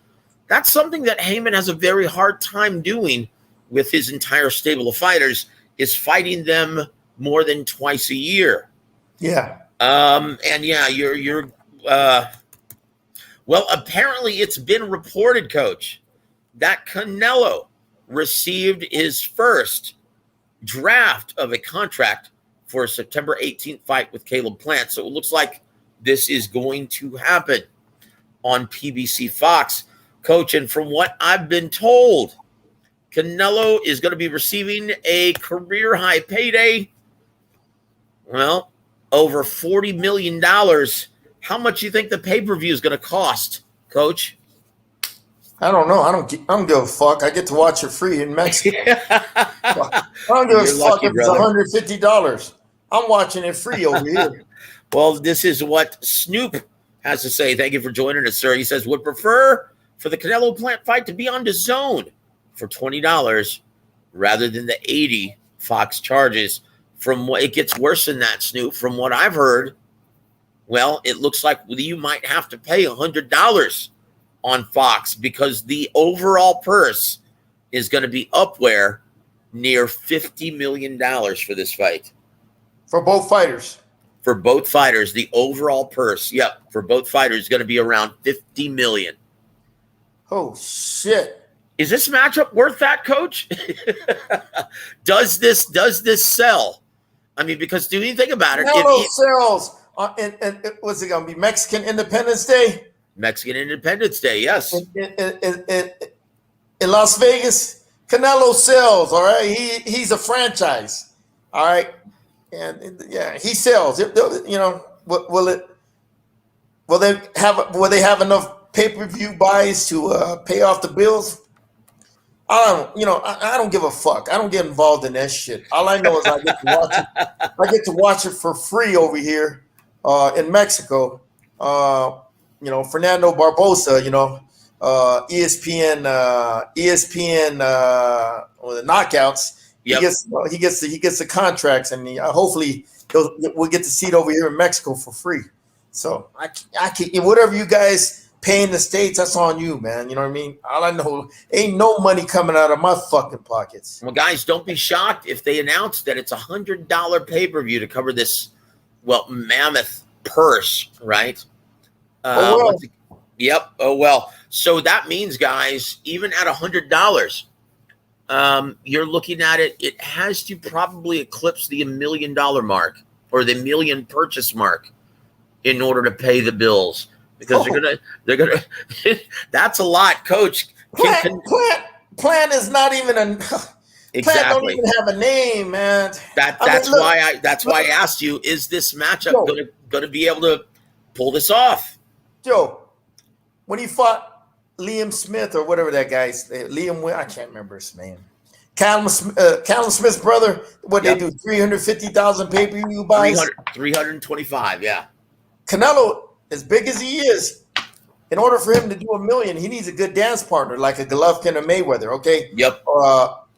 That's something that Heyman has a very hard time doing with his entire stable of fighters, is fighting them more than twice a year. Yeah. And yeah, well, apparently it's been reported, Coach, that Canelo received his first draft of a contract for a September 18th fight with Caleb Plant. So it looks like this is going to happen on PBC Fox, Coach. And from what I've been told, Canelo is going to be receiving a career high payday. Well, over $40 million. How much do you think the pay-per-view is going to cost, Coach? I don't know. I don't give a fuck. I get to watch it free in Mexico. I don't give a fuck if it's $150. I'm watching it free over here. Well, this is what Snoop has to say. Thank you for joining us, sir. He says, would prefer for the Canelo Plant fight to be on the zone for $20 rather than the $80 Fox charges. From what it gets worse than that, Snoop. From what I've heard, well, it looks like you might have to pay $100 on Fox, because the overall purse is going to be upward near $50 million for this fight. For both fighters. For both fighters, the overall purse, for both fighters is going to be around $50 million. Oh, shit. Is this matchup worth that, Coach? Does this sell? I mean, because do you think about it? Canelo sells. And what's it going to be? Mexican Independence Day? Mexican Independence Day, yes. In Las Vegas, Canelo sells, all right? He's a franchise, all right? And yeah, he sells. You know, will they have enough pay-per-view buys to pay off the bills? I don't give a fuck. I don't get involved in that shit. All I know is I get to watch it. I get to watch it for free over here in Mexico. Fernando Barbosa, ESPN, the knockouts. Yep. He gets the contracts, and hopefully we'll get to see it over here in Mexico for free. So I can, whatever you guys pay in the States, that's on you, man. You know what I mean? All I know, ain't no money coming out of my fucking pockets. Well, guys, don't be shocked if they announce that it's $100 pay-per-view to cover this, mammoth purse, right? Yep. Oh, well. So that means, guys, even at $100, you're looking at it. It has to probably eclipse the $1 million mark or the million purchase mark in order to pay the bills, because they're gonna. That's a lot, Coach. Plant is not even a. Exactly. Plant don't even have a name, man. That's why I asked you: is this matchup going to be able to pull this off? Joe, when he fought Liam Smith or whatever that guy's I can't remember his name. Callum Smith's brother. They do 350,000 pay-per-view buys. 325, yeah. Canelo, as big as he is, in order for him to do $1 million, he needs a good dance partner like a Golovkin or Mayweather. Okay. Yep.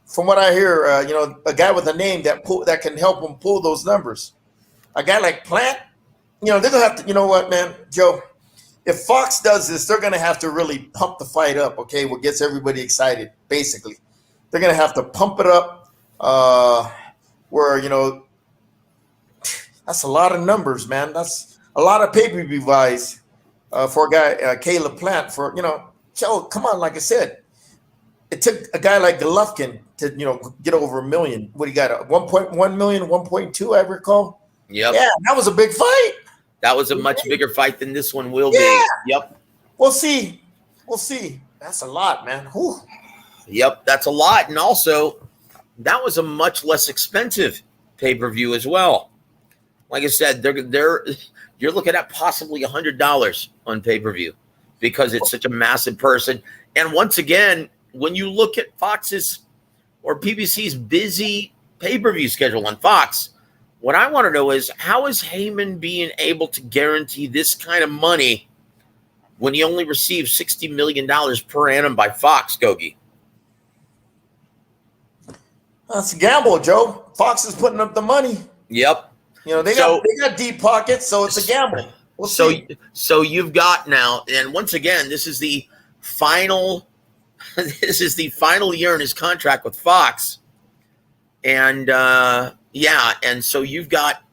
From what I hear, a guy with a name that can help him pull those numbers. A guy like Plant, they're gonna have to. You know what, man, Joe? If Fox does this, they're gonna have to really pump the fight up. Okay, what gets everybody excited? Basically, they're gonna have to pump it up. Where that's a lot of numbers, man. That's a lot of pay-per-view buys for a guy, Caleb Plant. Joe, come on, like I said, it took a guy like Golovkin to get over $1 million. What he got? 1.1 million, 1.2, I recall. Yep. Yeah, that was a big fight. That was a much bigger fight than this one will be. Yep. We'll see. That's a lot, man. Whew. Yep, that's a lot. And also, that was a much less expensive pay-per-view as well. Like I said, you're looking at possibly $100 on pay-per-view because it's such a massive person. And once again, when you look at Fox's or PBC's busy pay-per-view schedule on Fox, what I want to know is, how is Heyman being able to guarantee this kind of money when he only receives $60 million per annum by Fox, Gogue? That's a gamble, Joe. Fox is putting up the money. Yep. You know, they got deep pockets, so it's a gamble. We'll see. So you've got now, and once again, this is the final year in his contract with Fox. And and so you've got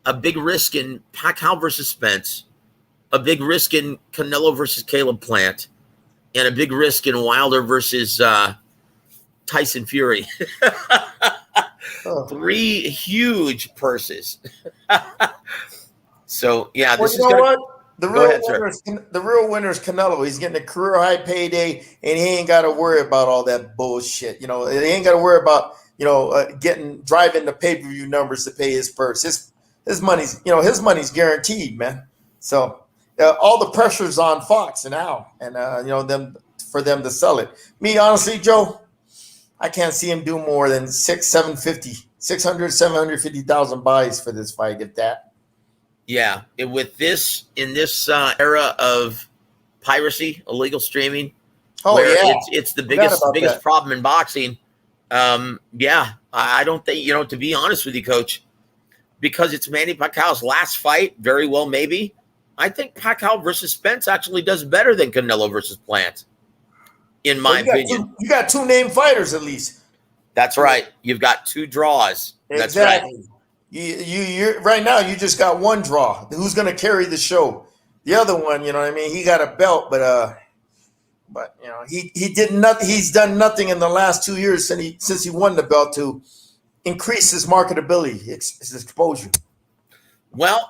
a big risk in Pacquiao versus Spence, a big risk in Canelo versus Caleb Plant, and a big risk in Wilder versus Tyson Fury. Three huge purses. So yeah, this is what? The real winner is Canelo. He's getting a career high payday, and he ain't got to worry about all that bullshit. You know, he ain't got to worry about driving the pay per view numbers to pay his purse. His money's guaranteed, man. So all the pressure's on Fox and Al, and for them to sell it. Me, honestly, Joe, I can't see him do more than 750,000 buys for this fight, if that. Yeah, in this era of piracy, illegal streaming, it's the biggest problem in boxing. I don't think, to be honest with you, Coach, because it's Manny Pacquiao's last fight, very well maybe. I think Pacquiao versus Spence actually does better than Canelo versus Plant, in my opinion. You got two named fighters at least. That's right. You've got two draws. That's exactly. Right. You right now you just got one draw. Who's going to carry the show? The other one, you know what I mean? He got a belt, but he did nothing. He's done nothing in the last 2 years since he won the belt to increase his marketability, his exposure. Well,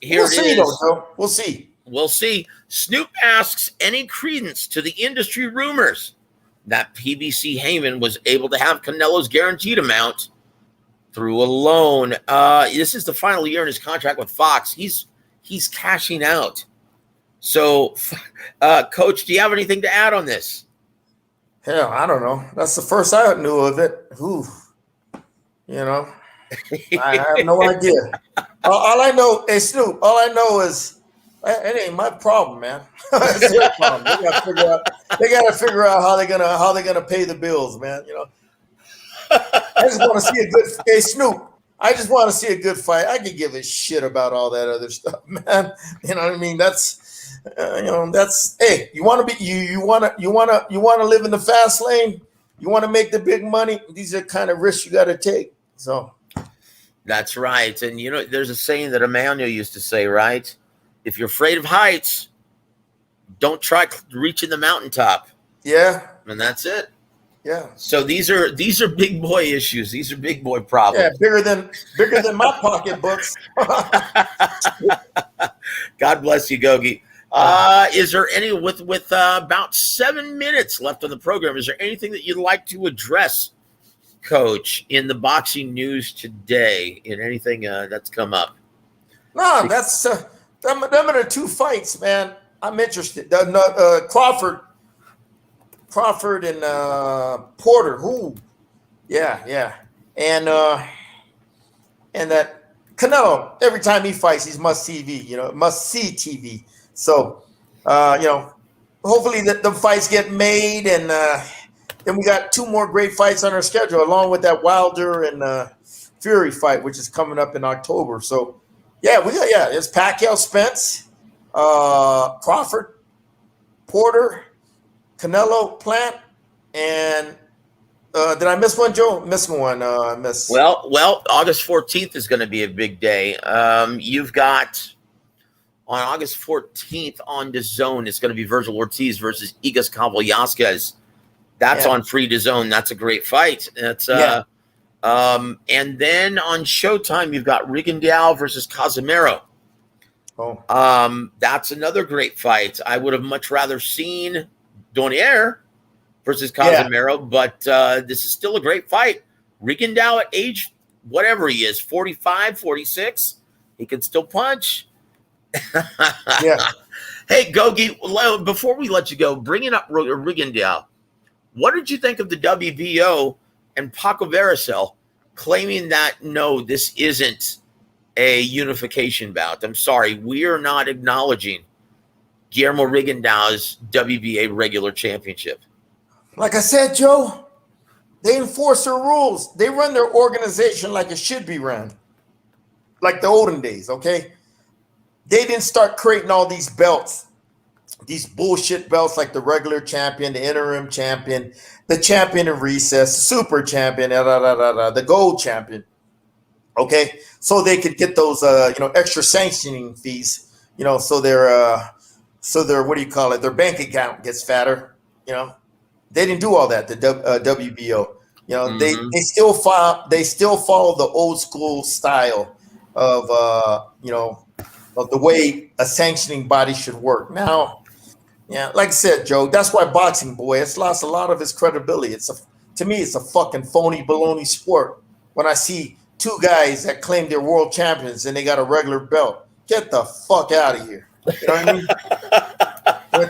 we'll see, though. We'll see. We'll see. Snoop asks, any credence to the industry rumors that PBC Heyman was able to have Canelo's guaranteed amount through a loan? This is the final year in his contract with Fox. He's cashing out. So, Coach, do you have anything to add on this? Hell, I don't know. That's the first I knew of it. I have no idea. All I know, hey Snoop, all I know is it ain't my problem, man. It's their problem. They gotta figure out how they're gonna pay the bills, man. I just want to see a good. Hey Snoop, I just want to see a good fight. I can give a shit about all that other stuff, man. You know what I mean? That's hey, you want to be you want to live in the fast lane. You want to make the big money. These are the kind of risks you got to take. So that's right. And there's a saying that Emmanuel used to say, right? If you're afraid of heights, don't try reaching the mountaintop. Yeah, and that's it. Yeah. So these are big boy issues. These are big boy problems. Yeah, bigger than my pocketbooks. God bless you, Gogue. Is there any with about 7 minutes left on the program? Is there anything that you'd like to address, Coach, in the boxing news today? In anything that's come up? No, that's them are the two fights, man. I'm interested. Crawford and Porter. Who? Yeah. And that Canelo, every time he fights, he's must TV, must see TV. So, hopefully the fights get made, and then we got two more great fights on our schedule, along with that Wilder and Fury fight, which is coming up in October. So, it's Pacquiao, Spence, Crawford, Porter, Canelo, Plant, and did I miss one, Joe? Missing one. Well, August 14th is going to be a big day. You've got on August 14th on DAZN, it's going to be Virgil Ortiz versus Igas Cavallasquez. That's on free DAZN. That's a great fight. That's and then on Showtime, you've got Rigondeaux versus Casimero. That's another great fight. I would have much rather seen Donier versus Casimero, but this is still a great fight. Rigondeaux at age, whatever he is, 45, 46, he can still punch. Hey, Gogue, before we let you go, bringing up Rigondeaux, what did you think of the WBO and Paco Veracel claiming that, no, this isn't a unification bout? I'm sorry, we are not acknowledging Guillermo Rigondeaux's WBA regular championship. Like I said, Joe, They enforce their rules. They run their organization like it should be run, like the olden days, okay? They didn't start creating all these belts, these bullshit belts like the regular champion, the interim champion, the champion in recess, the super champion, the gold champion, okay? So they could get those, extra sanctioning fees, so their what do you call it? Their bank account gets fatter, They didn't do all that. The WBO, they still follow the old school style of of the way a sanctioning body should work. Now, like I said, Joe, that's why boxing, boy, it's lost a lot of its credibility. To me, it's a fucking phony baloney sport. When I see two guys that claim they're world champions and they got a regular belt, get the fuck out of here. You know what I mean?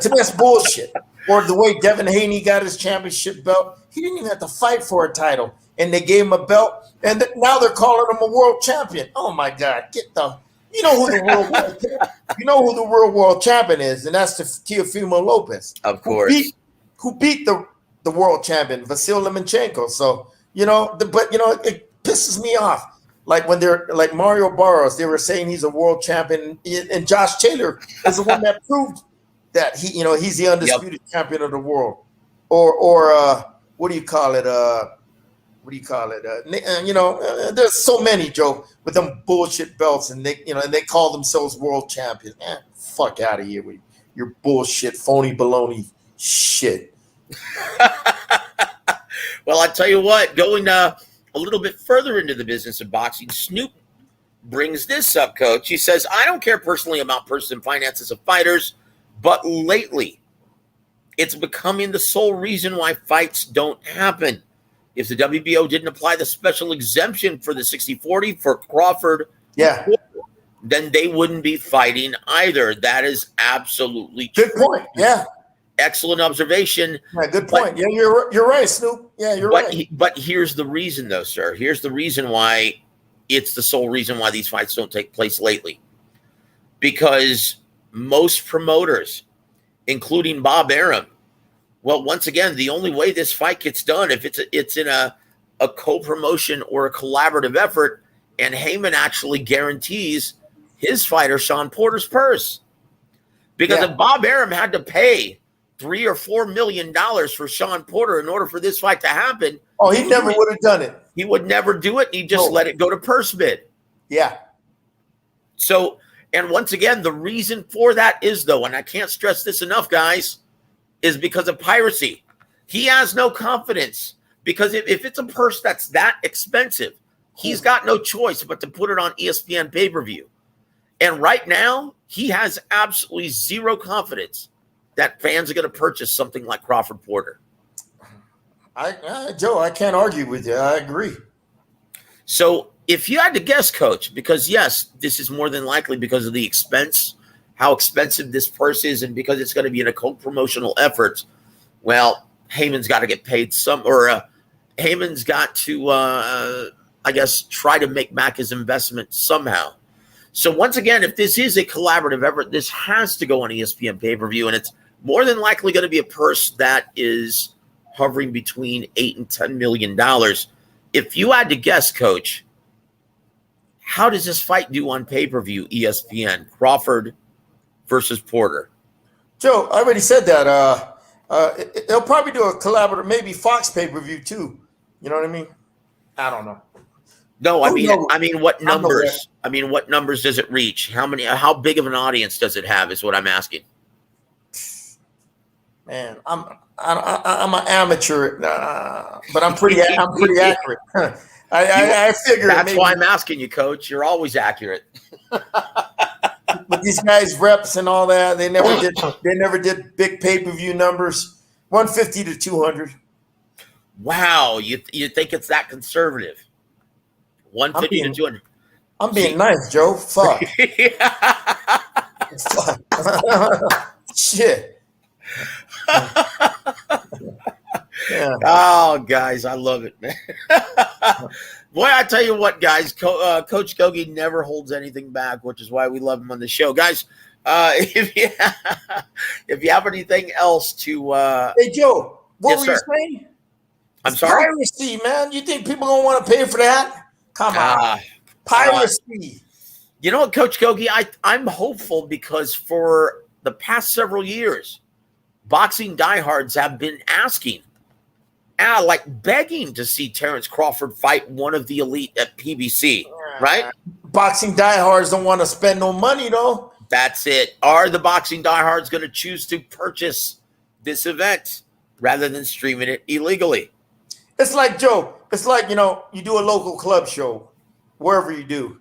To me, that's bullshit. Or the way Devin Haney got his championship belt, he didn't even have to fight for a title, and they gave him a belt, and now they're calling him a world champion. Oh my God, you know who the real world champion is, and that's the Teofimo Lopez, of course, who beat the world champion Vasil Lomachenko. So it pisses me off. Like when they're like Mario Barros, they were saying he's a world champion, and Josh Taylor is the one that proved that he's the undisputed champion of the world, or what do you call it? There's so many, Joe, with them bullshit belts, and they call themselves world champions. Fuck out of here with your bullshit, phony baloney shit. Well, I tell you what, going a little bit further into the business of boxing, Snoop brings this up, Coach. He says, "I don't care personally about personal finances of fighters, but lately, it's becoming the sole reason why fights don't happen. If the WBO didn't apply the special exemption for the 60-40 for Crawford, then they wouldn't be fighting either." That is absolutely good true. Point. Yeah. Excellent observation. Yeah, good point. You're right, Snoop. Yeah, you're right. But here's the reason, though, sir. Here's the reason why it's the sole reason why these fights don't take place lately. Because most promoters, including Bob Arum, well, once again, the only way this fight gets done, if it's in a co-promotion or a collaborative effort, and Heyman actually guarantees his fighter Sean Porter's purse. Because if Bob Arum had to pay $3 or $4 million for Sean Porter in order for this fight to happen, he never would have done it. He would never do it. He just let it go to purse bid. Yeah. So, and once again, the reason for that is, though, and I can't stress this enough, guys, is because of piracy. He has no confidence, because if it's a purse that's that expensive, he's got no choice but to put it on ESPN pay-per-view. And right now, he has absolutely zero confidence that fans are going to purchase something like Crawford Porter. Joe, I can't argue with you. I agree. So if you had to guess, Coach, because yes, this is more than likely because of the expense, how expensive this purse is, and because it's going to be in a co-promotional effort, well, Heyman's got to get paid Heyman's got to, I guess, try to make back his investment somehow. So once again, if this is a collaborative effort, this has to go on ESPN pay-per-view, and it's more than likely going to be a purse that is hovering between $8 and $10 million. If you had to guess, Coach, how does this fight do on pay-per-view, ESPN, Crawford versus Porter? Joe, I already said that. They'll probably do a collaborative, maybe Fox pay-per-view too. You know what I mean? I don't know. No, I mean, what numbers? I mean, what numbers does it reach? How big of an audience does it have? Is what I'm asking. Man, I'm an amateur, but I'm pretty accurate. I figure that's why I'm asking you, Coach. You're always accurate. But these guys, reps and all that, they never did big pay-per-view numbers. 150 to 200. Wow, you think it's that conservative? 150 to 200. I'm being nice, Joe. Fuck. Fuck. Shit. Yeah. Oh, guys, I love it, man. Boy, I tell you what, guys, Coach Gogue never holds anything back, which is why we love him on the show. Guys, if you have anything else to... hey, Joe, what were you saying? I'm It's sorry? piracy, man. You think people don't want to pay for that? Come on. Piracy. You know what, Coach Gogue? I'm hopeful because for the past several years, boxing diehards have been asking, like begging to see Terrence Crawford fight one of the elite at PBC, right? Boxing diehards don't want to spend no money, though. That's it. Are the boxing diehards going to choose to purchase this event rather than streaming it illegally? It's like, Joe, it's like, you do a local club show, wherever you do,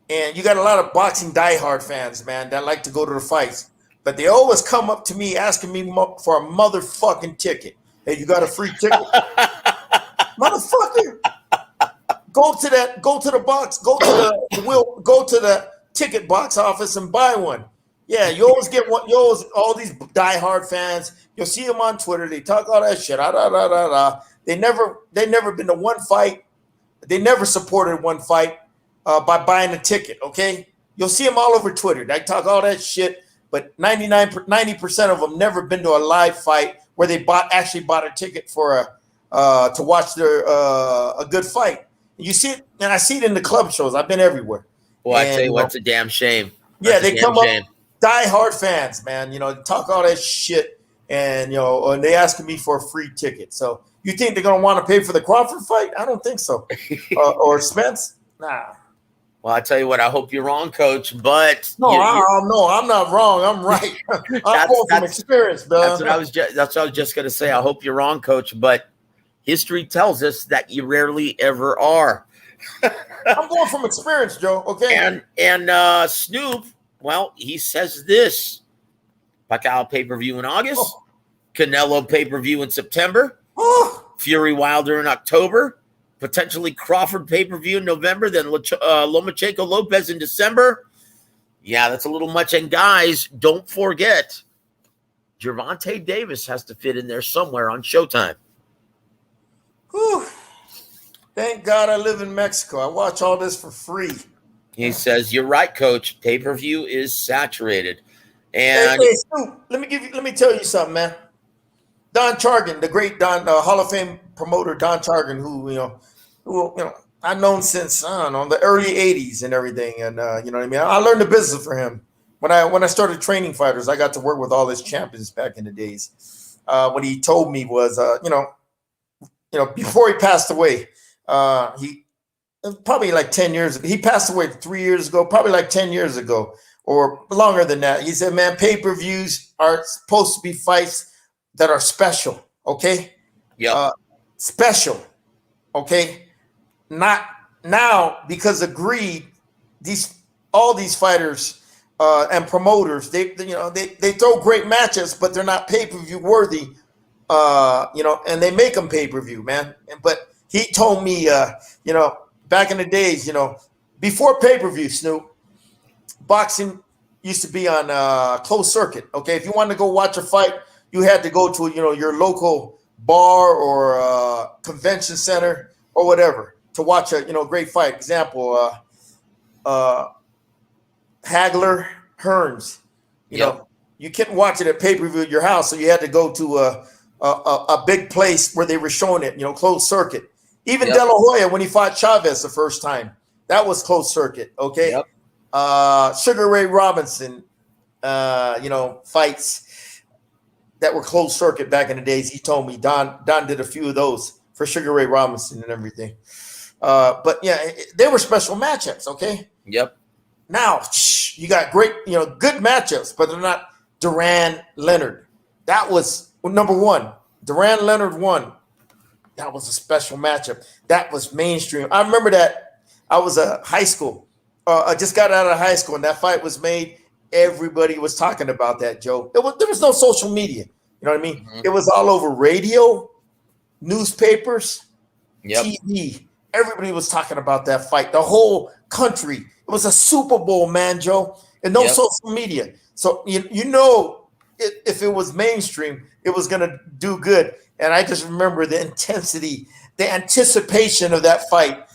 and you got a lot of boxing diehard fans, man, that like to go to the fights. But they always come up to me asking me for a motherfucking ticket. Hey, you got a free ticket? Motherfucker. Go to the box, go to the ticket box office and buy one. Yeah, you always get one. All these diehard fans, you'll see them on Twitter. They talk all that shit. They never been to one fight. They never supported one fight by buying a ticket. Okay, you'll see them all over Twitter. They talk all that shit, but 90% of them never been to a live fight where they actually bought a ticket for to watch a good fight. You see it, and I see it in the club shows. I've been everywhere. Well, I tell you what's a damn shame. Yeah, they come up, diehard fans, man. Talk all that shit, and and they asking me for a free ticket. So you think they're gonna want to pay for the Crawford fight? I don't think so. Or Spence? Nah. Well, I tell you what. I hope you're wrong, Coach. But no, I'm not wrong. I'm right. I'm going from experience, man. That's what I was just gonna say. I hope you're wrong, Coach. But history tells us that you rarely ever are. I'm going from experience, Joe. Okay. And Snoop, well, he says this: Pacquiao pay-per-view in August, Canelo pay-per-view in September, Fury Wilder in October, potentially Crawford pay-per-view in November, then Lomachenko Lopez in December. Yeah, that's a little much. And guys, don't forget, Gervonta Davis has to fit in there somewhere on Showtime. Whew. Thank God I live in Mexico. I watch all this for free. He says, "You're right, Coach. Pay-per-view is saturated." And hey, Snoop, let me tell you something, man. Don Chargan, the great Hall of Fame promoter Don Chargan, who I've known since the early '80s and everything, and you know what I mean. I learned the business for him when I started training fighters. I got to work with all his champions back in the days. What he told me was, before he passed away, he probably like 10 years ago. He passed away 3 years ago, probably like 10 years ago or longer than that. He said, man, pay-per-views are supposed to be fights that are special. Okay. Yeah. Special. Okay. Not now because of greed. All these fighters and promoters, they throw great matches, but they're not pay-per-view worthy. And they make them pay-per-view, man. But he told me, back in the days, before pay-per-view, Snoop, boxing used to be on closed circuit. Okay, if you wanted to go watch a fight, you had to go to your local bar or convention center or whatever to watch a great fight. Example, Hagler Hearns. You couldn't watch it at pay-per-view at your house, so you had to go to a big place where they were showing it, closed circuit. Even De La Hoya, when he fought Chavez the first time, that was closed circuit. Okay. Yep. Sugar Ray Robinson, fights that were closed circuit back in the days. He told me Don did a few of those for Sugar Ray Robinson and everything. But yeah, they were special matchups. Okay. Yep. Now you got great, good matchups, but they're not Duran Leonard. That was number one. Duran Leonard won. That was a special matchup. That was mainstream. I remember that. I was a high school. I just got out of high school, and that fight was made. Everybody was talking about that, Joe. There was no social media. You know what I mean? Mm-hmm. It was all over radio, newspapers, TV. Everybody was talking about that fight. The whole country. It was a Super Bowl, man, Joe, and no social media. So if it was mainstream, it was going to do good. And I just remember the intensity, the anticipation of that fight,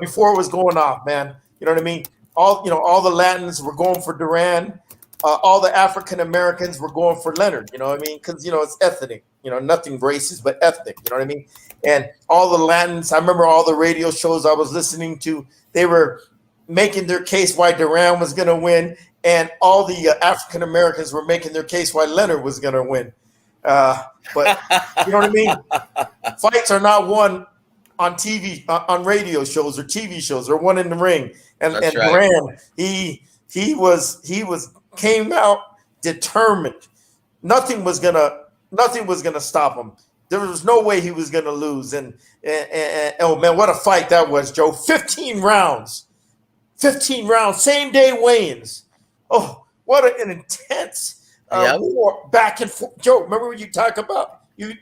before it was going off, man. You know what I mean? All the Latins were going for Duran. all the African Americans were going for Leonard. You know what I mean? Because it's ethnic. Nothing racist, but ethnic. You know what I mean? And all the Latins. I remember all the radio shows I was listening to. They were making their case why Duran was going to win, and all the African Americans were making their case why Leonard was going to win. But you know what I mean? Fights are not won on TV, on radio shows or TV shows. They're won in the ring. And That's right. Duran, he came out determined. Nothing was gonna stop him. There was no way he was gonna lose. And oh man, what a fight that was, Joe! 15 rounds, same day weigh-ins. Oh, what an intense war back and forth. Joe, remember what you talked about? You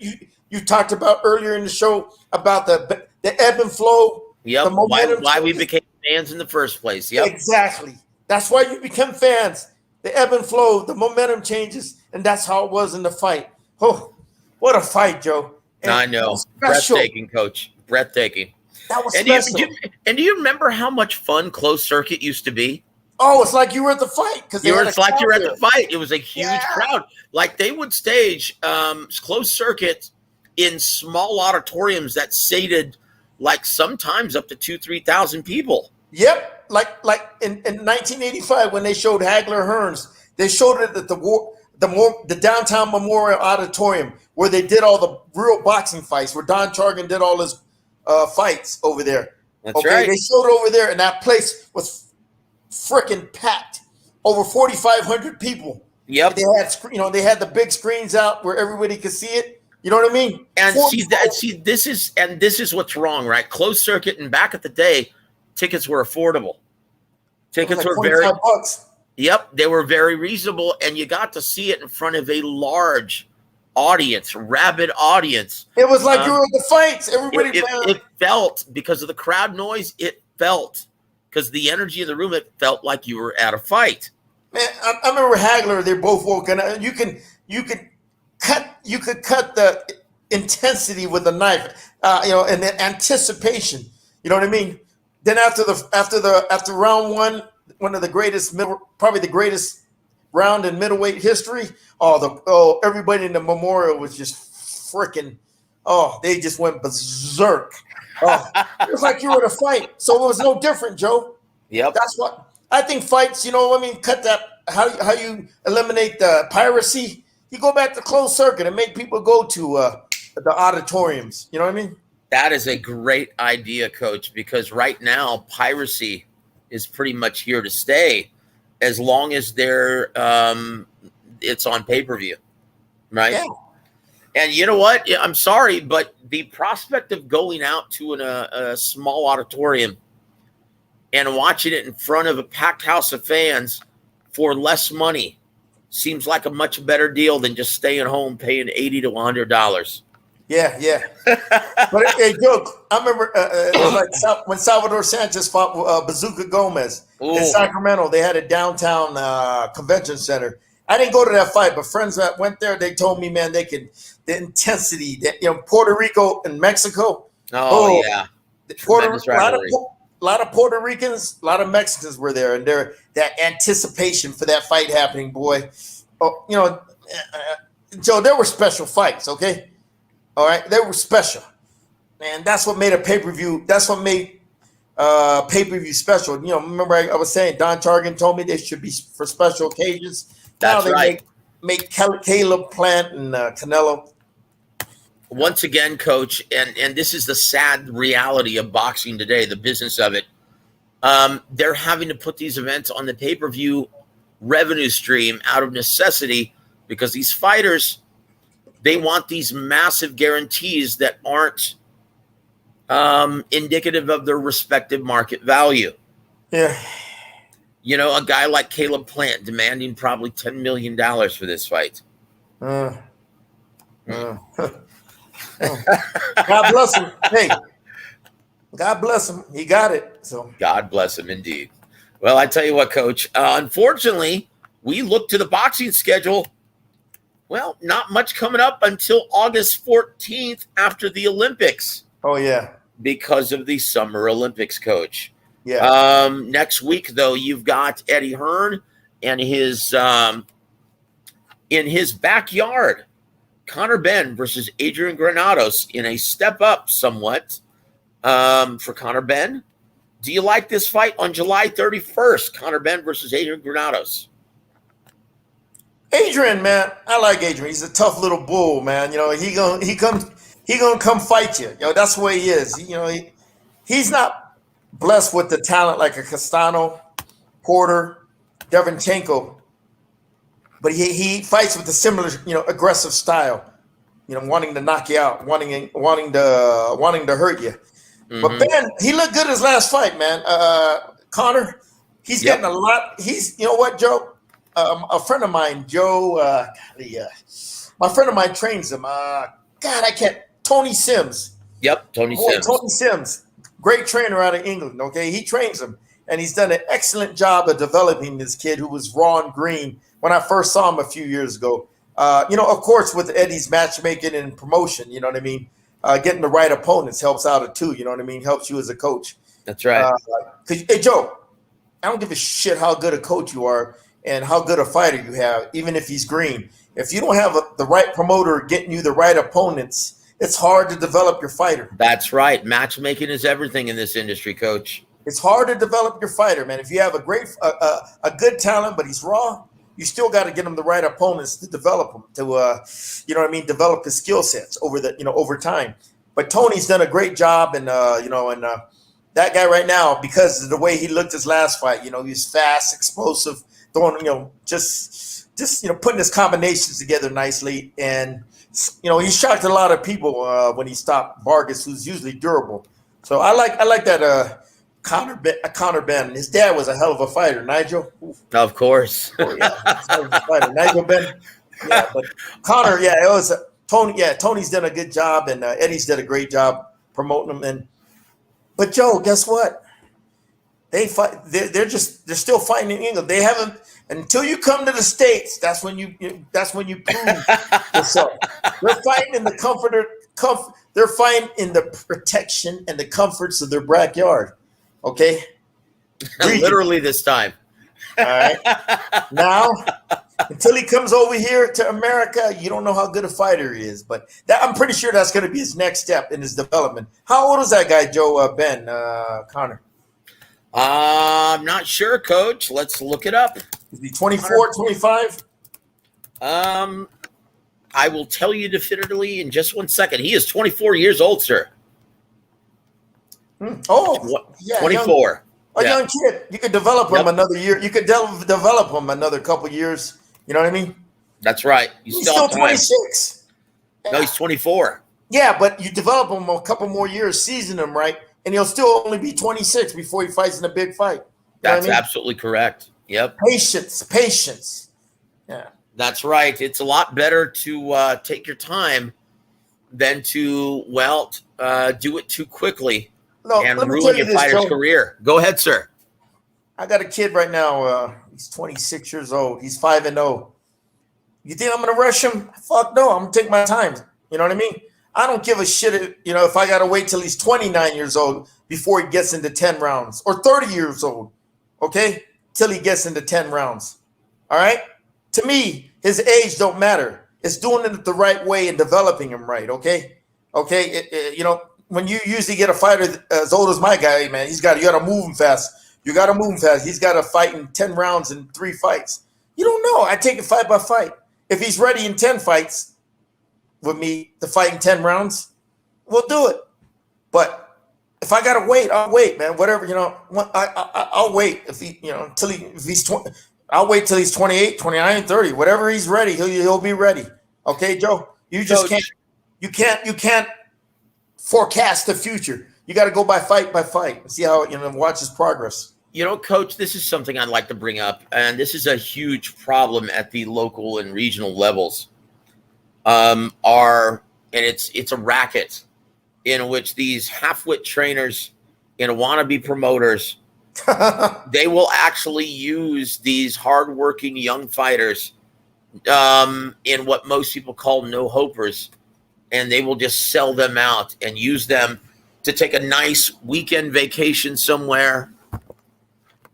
talked about earlier in the show about the ebb and flow. Yep. The momentum. Why we became fans in the first place. Yep. Exactly. That's why you become fans. The ebb and flow, the momentum changes, and that's how it was in the fight. Oh, what a fight, Joe! And I know. Breathtaking, Coach. Breathtaking. That was special. Do you remember how much fun closed circuit used to be? Oh, it's like you were at the fight because you were at the fight. It was a huge crowd. Like they would stage closed circuit in small auditoriums that seated like sometimes up to 2,000-3,000 people. Yep, like in 1985 when they showed Hagler Hearns, they showed it at the downtown Memorial Auditorium where they did all the real boxing fights, where Don Chargan did all his fights over there. That's right. They showed it over there, and that place was freaking packed, over 4,500 people. Yep. They had the big screens out where everybody could see it. You know what I mean? And this is what's wrong, right? Closed circuit, and back at the day, tickets were affordable. Tickets were $25. Yep, they were very reasonable, and you got to see it in front of a large audience, rabid audience. It was like you were at the fights. Everybody it felt, because of the crowd noise, it felt, because the energy of the room, it felt like you were at a fight. Man, I remember Hagler. They're both woken. You could cut the intensity with a knife, and the anticipation. You know what I mean? Then after round one of the greatest probably the greatest round in middleweight history. Everybody in the Memorial was just freaking. They just went berserk. It was like you were in a fight, so it was no different, Joe. Yep. That's what I think. Fights, cut that. How you eliminate the piracy? You go back to closed circuit and make people go to the auditoriums. You know what I mean? That is a great idea, Coach, because right now piracy is pretty much here to stay as long as it's on pay-per-view, right? Yeah. And you know what? I'm sorry, but the prospect of going out to a small auditorium and watching it in front of a packed house of fans for less money seems like a much better deal than just staying home paying $80 to $100. Yeah. But hey, Joe, I remember when Salvador Sanchez fought Bazooka Gomez in Sacramento. They had a downtown convention center. I didn't go to that fight, but friends that went there, they told me, man, the intensity, Puerto Rico and Mexico. Oh yeah. A lot of Puerto Ricans, a lot of Mexicans were there, and that anticipation for that fight happening, boy. Joe, there were special fights, okay? All right, they were special, and that's what made a pay-per-view. That's what made pay-per-view special. Remember I was saying Don Chargan told me they should be for special occasions. That's now they right. Make Caleb Plant and Canelo. Once again, Coach, and this is the sad reality of boxing today, the business of it. They're having to put these events on the pay-per-view revenue stream out of necessity because these fighters, they want these massive guarantees that aren't indicative of their respective market value. Yeah. A guy like Caleb Plant demanding probably $10 million for this fight. God bless him. Hey, God bless him. He got it. So God bless him indeed. Well, I tell you what, Coach, unfortunately, we look to the boxing schedule. Well, not much coming up until August 14th after the Olympics. Oh, yeah. Because of the Summer Olympics, Coach. Yeah. Next week, though, you've got Eddie Hearn and in his backyard. Conor Benn versus Adrian Granados in a step up somewhat for Conor Benn. Do you like this fight on July 31st? Conor Benn versus Adrian Granados. Adrian, man, I like Adrian. He's a tough little bull, man. You know, he gonna come fight you. You know, that's the way he is. He's not blessed with the talent like a Castano, Porter, Devonchenko, but he fights with a similar, aggressive style. Wanting to knock you out, wanting to hurt you. Mm-hmm. But Ben, he looked good his last fight, man. Conor, he's getting a lot. You know what, Joe? A friend of mine, Joe, my friend of mine trains him. Tony Sims. Yep, Tony Sims. Tony Sims, great trainer out of England. Okay, he trains him, and he's done an excellent job of developing this kid who was raw and green when I first saw him a few years ago. Of course, with Eddie's matchmaking and promotion, you know what I mean? Getting the right opponents helps out too, you know what I mean? Helps you as a coach. That's right. Hey, Joe, I don't give a shit how good a coach you are and how good a fighter you have, even if he's green. If you don't have the right promoter getting you the right opponents, it's hard to develop your fighter. That's right. Matchmaking is everything in this industry, Coach. It's hard to develop your fighter, man. If you have a good talent, but he's raw, you still got to get him the right opponents to develop him, to develop his skill sets over time. But Tony's done a great job, and that guy right now, because of the way he looked his last fight, he's fast, explosive, throwing, just putting his combinations together nicely, and he shocked a lot of people when he stopped Vargas, who's usually durable. So I like that. Conor Benn. His dad was a hell of a fighter, Nigel. Of course. Oh, yeah. Hell of a fighter. Nigel Benn. Yeah, but Conor, it was Tony. Yeah, Tony's done a good job, and Eddie's did a great job promoting him. But Joe, guess what? They fight. They're still fighting in England. They haven't until you come to the States. That's when you prove yourself. They're fighting in the comfort. They're fighting in the protection and the comforts of their backyard. Okay, literally this time. All right. Now, until he comes over here to America, you don't know how good a fighter he is. But I'm pretty sure that's going to be his next step in his development. How old is that guy, Joe Ben Conor? I'm not sure, Coach. Let's look it up. Is he 24, 25? I will tell you definitively in just 1 second. He is 24 years old, sir. Oh, yeah, 24. Young kid. You could develop him another year. You could develop him another couple years. You know what I mean? That's right. He's still 26. No, he's 24. Yeah, but you develop him a couple more years, season him right, and he'll still only be 26 before he fights in a big fight. That's absolutely correct. Yep. Patience. Yeah. That's right. It's a lot better to take your time than to, do it too quickly. No, and ruin your fighter's career. Go ahead, sir. I got a kid right now. He's 26 years old. He's 5-0. You think I'm going to rush him? Fuck no. I'm going to take my time. You know what I mean? I don't give a shit, if I got to wait till he's 29 years old before he gets into 10 rounds or 30 years old, okay, till he gets into 10 rounds. All right? To me, his age don't matter. It's doing it the right way and developing him right, okay? Okay, when you usually get a fighter as old as my guy, man, you got to move him fast. You got to move him fast. He's got to fight in 10 rounds in 3 fights. You don't know. I take it fight by fight. If he's ready in 10 fights with me to fight in 10 rounds, we'll do it. But if I got to wait, I'll wait, man. Whatever, I'll wait if he's 20. I'll wait till he's 28, 29, 30. Whatever he's ready, he'll be ready. Okay, Joe? You just can't forecast the future. You got to go by fight and see how, watch his progress. Coach, this is something I'd like to bring up, and this is a huge problem at the local and regional levels. And it's a racket in which these half-wit trainers and wannabe promoters, they will actually use these hardworking young fighters in what most people call no-hopers, and they will just sell them out and use them to take a nice weekend vacation somewhere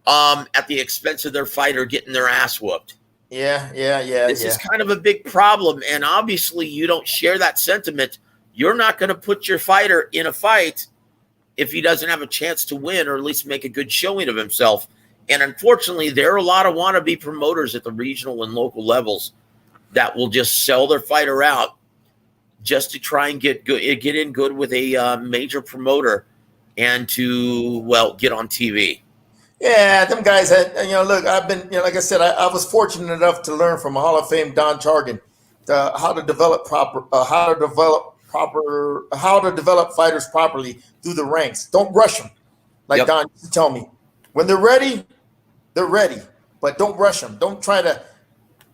at the expense of their fighter getting their ass whooped. Yeah. This is kind of a big problem, and obviously you don't share that sentiment. You're not going to put your fighter in a fight if he doesn't have a chance to win or at least make a good showing of himself. And unfortunately, there are a lot of wannabe promoters at the regional and local levels that will just sell their fighter out just to try and get in good with a major promoter and to, well, get on TV. Yeah, them guys had, look, I've been, like I said, I was fortunate enough to learn from Hall of Fame Don Chargan how to develop fighters properly through the ranks. Don't rush them. Like Don used to tell me, when they're ready, but don't rush them. Don't try to,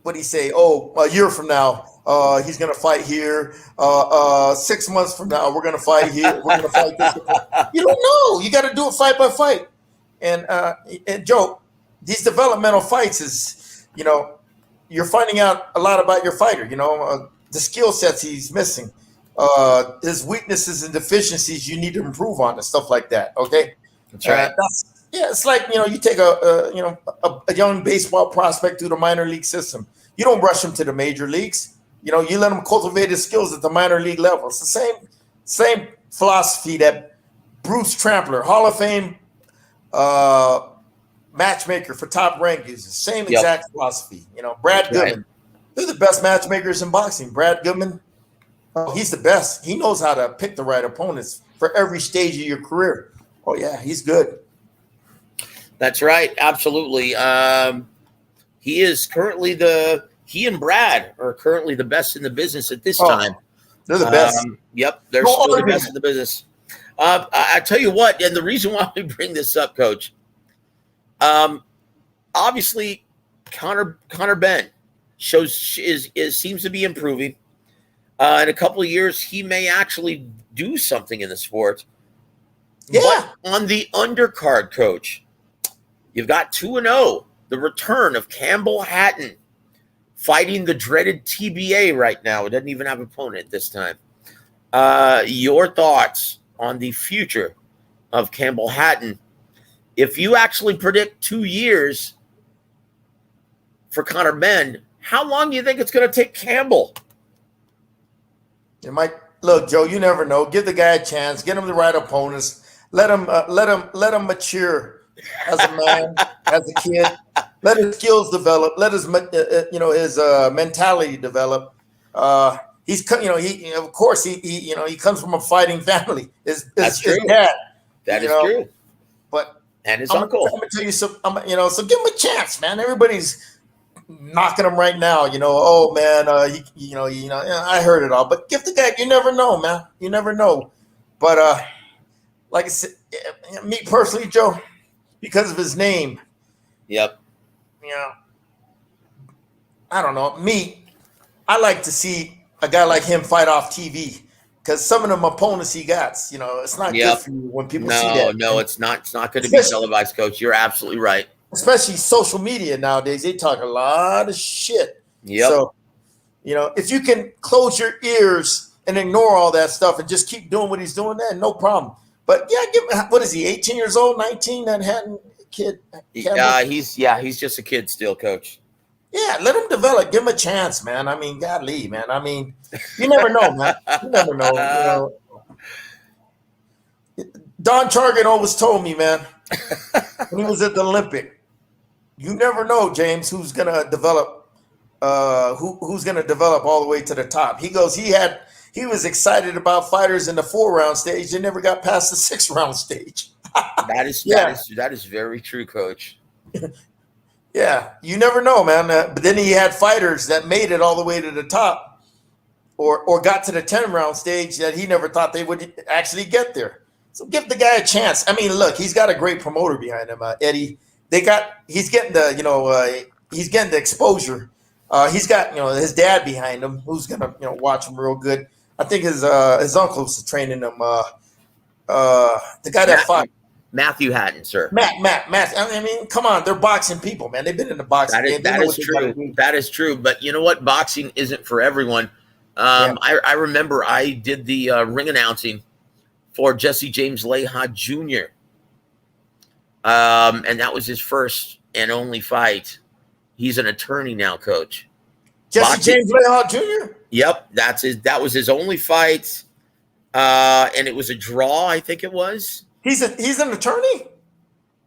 what do you say? Oh, a year from now, he's going to fight here. 6 months from now, we're going to fight here. We're going to fight this. You don't know. You got to do it fight by fight. And Joe, these developmental fights is, you're finding out a lot about your fighter, the skill sets he's missing, his weaknesses and deficiencies you need to improve on and stuff like that. Okay. That's right. It's like, you take a young baseball prospect through the minor league system. You don't rush him to the major leagues. You let him cultivate his skills at the minor league level. It's the same philosophy that Bruce Trampler, Hall of Fame matchmaker for Top Rank, uses. The same exact philosophy. Brad Goodman. They're the best matchmakers in boxing. Brad Goodman, he's the best. He knows how to pick the right opponents for every stage of your career. Oh, yeah, he's good. That's right. Absolutely. He is currently he and Brad are currently the best in the business at this time. They're the best. Yep. They're still the best in the business. I tell you what, and the reason why we bring this up, Coach, obviously Conor Benn seems to be improving. In a couple of years, he may actually do something in the sport. Yeah. But on the undercard, Coach, you've got 2-0, the return of Campbell Hatton, fighting the dreaded TBA right now. It doesn't even have an opponent this time. Your thoughts on the future of Campbell Hatton? If you actually predict 2 years for Conor Benn, how long do you think it's going to take Campbell? It might. Look, Joe, you never know. Give the guy a chance. Get him the right opponents. Let him mature as a man, as a kid. Let his skills develop. Let his his mentality develop. He of course he comes from a fighting family. His dad. That is true. But his uncle. I'm gonna tell you some. So give him a chance, man. Everybody's knocking him right now. Oh man, I heard it all. But give the guy. You never know, man. You never know. But like I said, me personally, Joe, because of his name. Yep. I don't know. I like to see a guy like him fight off TV, because some of them opponents he got, it's not good for you when people see that. No, it's not. It's not going to be televised, Coach. You're absolutely right. Especially social media nowadays, they talk a lot of shit. Yep. So, if you can close your ears and ignore all that stuff and just keep doing what he's doing, then no problem. But yeah, what is he? 18 years old, 19? That Hatton kid. He's just a kid still, Coach. Yeah, let him develop. Give him a chance, man. I mean, godly, man. I mean, you never know, man. You never know. Don Chargan always told me, man, when he was at the Olympic, you never know, James, who's gonna develop. Who's gonna develop all the way to the top? He goes. He was excited about fighters in the 4-round stage. They never got past the 6-round stage. That is very true, Coach. Yeah, you never know, man. But then he had fighters that made it all the way to the top, or got to the 10-round stage that he never thought they would actually get there. So give the guy a chance. I mean, look, he's got a great promoter behind him, Eddie. He's getting the exposure. He's got his dad behind him, who's gonna watch him real good. I think his uncle's training him. The guy that fought. Matthew Hatton, sir. Matt. I mean, come on, they're boxing people, man. They've been in the boxing game. That is true. That is true. But you know what? Boxing isn't for everyone. I remember I did the ring announcing for Jesse James Leha Jr. And that was his first and only fight. He's an attorney now, Coach. Jesse James Gogue Jr.? Yep, that was his only fight. And it was a draw, I think it was. He's an attorney?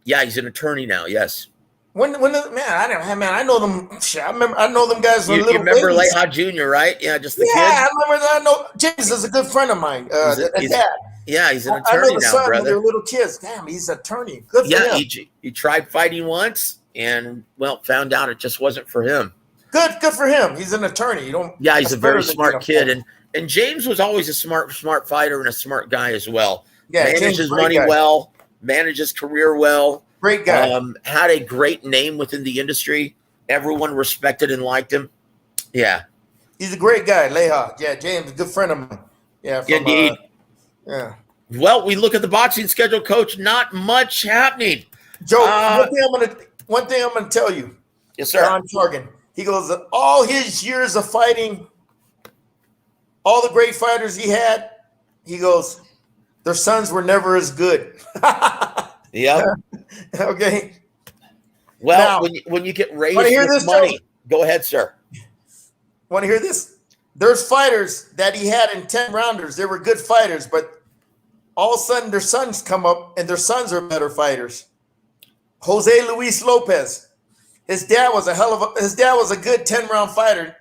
Yeah, he's an attorney now, yes. I know them. I know them guys. You remember W.A.W. Jr., right? Yeah, just the kid. I remember. I know James is a good friend of mine. Dad. Yeah, he's an attorney I know the now, son brother. When they were little kids. Damn, he's an attorney. Good for him. He tried fighting once and found out it just wasn't for him. Good for him. He's an attorney. He's a very smart kid, and James was always a smart fighter and a smart guy as well. Yeah, manages money well, manages career well. Great guy. Had a great name within the industry. Everyone respected and liked him. Yeah. He's a great guy, Leha. Yeah, James, a good friend of mine. Yeah. Indeed. Yeah. Well, we look at the boxing schedule, Coach. Not much happening. Joe, one thing I'm gonna tell you. Yes, sir. Don Chargan. He goes, all his years of fighting, all the great fighters he had, he goes, their sons were never as good. Yeah. Okay. Well, now, when you get raised with money, go ahead, sir. Want to hear this? There's fighters that he had in 10 rounders. They were good fighters, but all of a sudden their sons come up and their sons are better fighters. Jose Luis Lopez. His dad was a good 10-round fighter,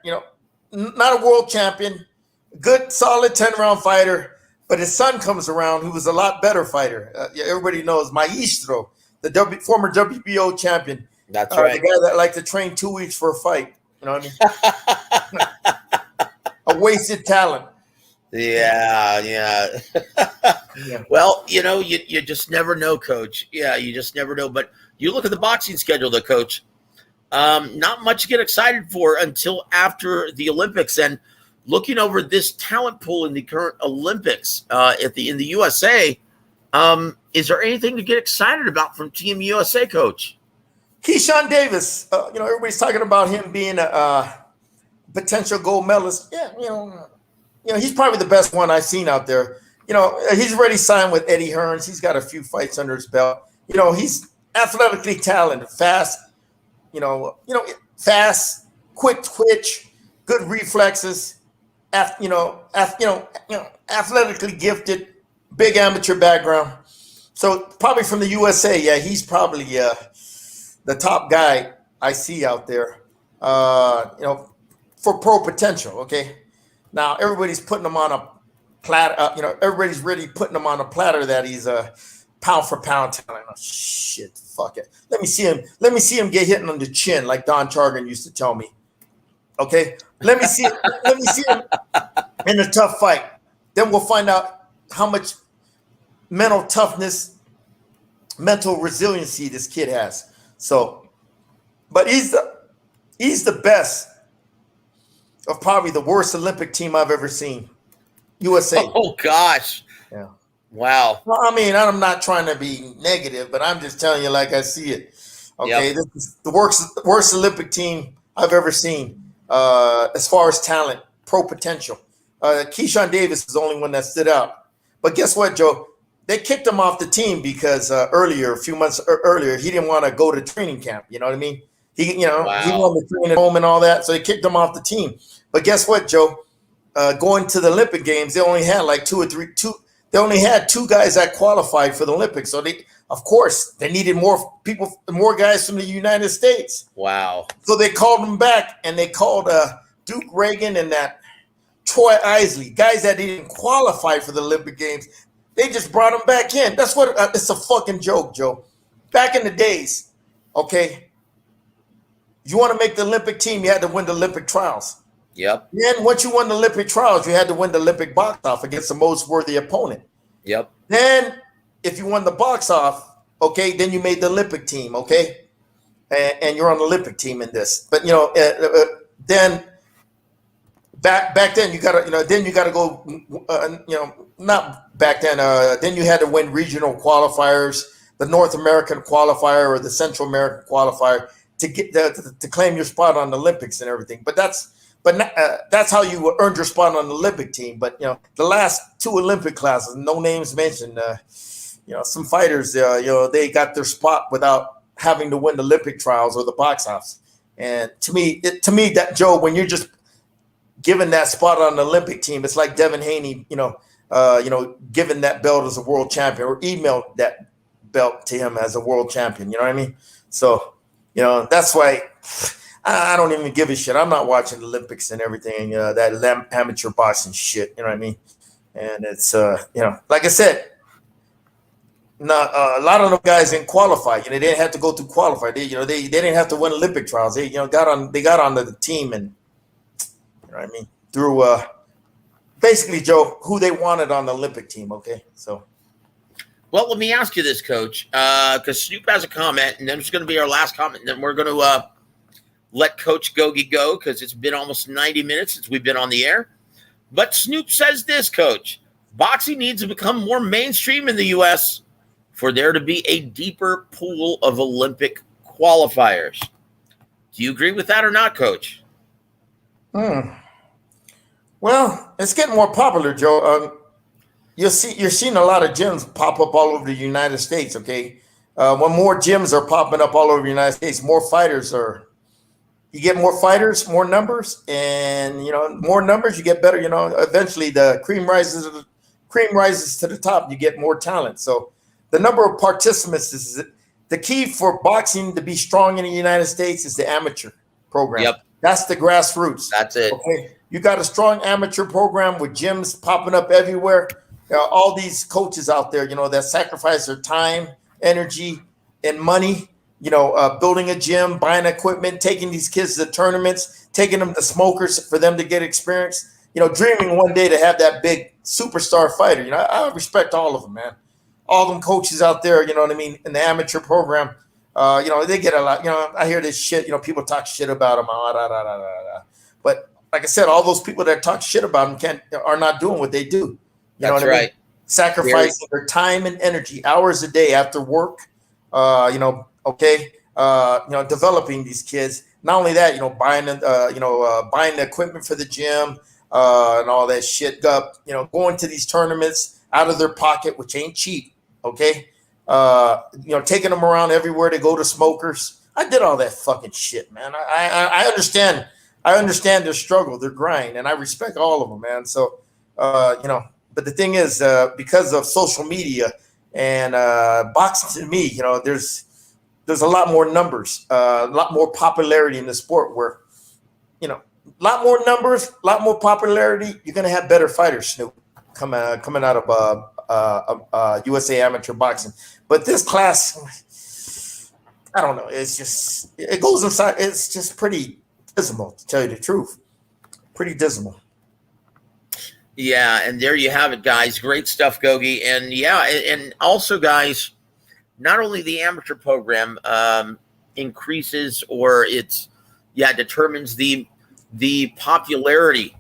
not a world champion, good solid 10-round fighter. But his son comes around, who was a lot better fighter. Everybody knows Maestro, the former WBO champion. That's right. The guy that liked to train 2 weeks for a fight. You know what I mean? A wasted talent. Yeah. Well, you just never know, Coach. Yeah, you just never know. But you look at the boxing schedule, though, Coach. Not much to get excited for until after the Olympics. And looking over this talent pool in the current Olympics in the USA, is there anything to get excited about from Team USA, Coach? Keyshawn Davis, everybody's talking about him being a potential gold medalist. Yeah, he's probably the best one I've seen out there. He's already signed with Eddie Hearns. He's got a few fights under his belt. He's athletically talented, fast. Fast, quick twitch, good reflexes. Athletically gifted, big amateur background. So probably from the USA, yeah, he's probably the top guy I see out there. For pro potential. Okay, now everybody's putting him on a platter. Everybody's really putting him on a platter that he's a pound for pound talent. Oh, shit, fuck it. Let me see him get hit on the chin like Don Chargan used to tell me. Okay, let me see him in a tough fight. Then we'll find out how much mental toughness, mental resiliency this kid has. So, but he's the best of probably the worst Olympic team I've ever seen. USA. Oh gosh. Yeah. Wow. Well, I mean, I'm not trying to be negative, but I'm just telling you like I see it. Okay, This is the worst Olympic team I've ever seen. As far as talent, pro potential. Keyshawn Davis is the only one that stood out. But guess what, Joe? They kicked him off the team because a few months earlier, he didn't want to go to training camp. You know what I mean? He wanted to train at home and all that, so they kicked him off the team. But guess what, Joe? Going to the Olympic Games, they only had like They only had 2 guys that qualified for the Olympics, so they needed more guys from the United States. Wow! So they called them back, and they called Duke Reagan and that Troy Isley, guys that didn't qualify for the Olympic Games. They just brought them back in. That's what it's a fucking joke, Joe. Back in the days, okay, you want to make the Olympic team, you had to win the Olympic trials. Yep. Then once you won the Olympic trials, you had to win the Olympic box off against the most worthy opponent. Yep. Then if you won the box off, okay, then you made the Olympic team, okay, and you're on the Olympic team in this. But then back then you gotta go. Not back then. Then you had to win regional qualifiers, the North American qualifier or the Central American qualifier to get to claim your spot on the Olympics and everything. But that's how you earned your spot on the Olympic team. But the last 2 Olympic classes, no names mentioned. some fighters, they got their spot without having to win the Olympic trials or the box office. And to me, that Joe, when you're just given that spot on the Olympic team, it's like Devin Haney, given that belt as a world champion, or emailed that belt to him as a world champion. You know what I mean? So, that's why I don't even give a shit. I'm not watching the Olympics and everything, that amateur boxing shit. You know what I mean? And it's, like I said, a lot of them guys didn't qualify. They didn't have to go through qualify. They didn't have to win Olympic trials. They, got on the team, and you know what I mean, through basically, Joe, who they wanted on the Olympic team. Okay, so. Well, let me ask you this, Coach, because Snoop has a comment, and then it's going to be our last comment, and then we're going to let Coach Gogue go, because it's been almost 90 minutes since we've been on the air. But Snoop says this, Coach: boxing needs to become more mainstream in the U.S. for there to be a deeper pool of Olympic qualifiers. Do you agree with that or not, Coach? Well, it's getting more popular, Joe. You're seeing a lot of gyms pop up all over the United States. Okay, when more gyms are popping up all over the United States, more fighters are. You get more fighters, more numbers, and more numbers, you get better. Eventually the cream rises to the top. You get more talent. So the number of participants is the key for boxing to be strong in the United States. Is the amateur program. Yep, that's the grassroots. That's it. Okay, you got a strong amateur program with gyms popping up everywhere. All these coaches out there, that sacrifice their time, energy, and money. Building a gym, buying equipment, taking these kids to tournaments, taking them to smokers for them to get experience. Dreaming one day to have that big superstar fighter. I respect all of them, man. All them coaches out there, you know what I mean, in the amateur program. They get a lot. I hear this shit. People talk shit about them. But like I said, all those people that talk shit about them are not doing what they do. That's right. I mean? Sacrificing their time and energy, hours a day after work. Developing these kids. Not only that, buying the equipment for the gym and all that shit. Going to these tournaments out of their pocket, which ain't cheap. Okay, taking them around everywhere to go to smokers. I did all that fucking shit, man. I understand. I understand their struggle, their grind, and I respect all of them, man. So, but the thing is, because of social media and boxing, to me, there's a lot more numbers, a lot more popularity in the sport where, a lot more numbers, a lot more popularity. You're going to have better fighters, Snoop, coming out of USA amateur boxing. But this class, I don't know. It goes inside. It's just pretty dismal, to tell you the truth. Pretty dismal. Yeah, and there you have it, guys. Great stuff, Gogue. And yeah, and also, guys, not only the amateur program increases or determines the popularity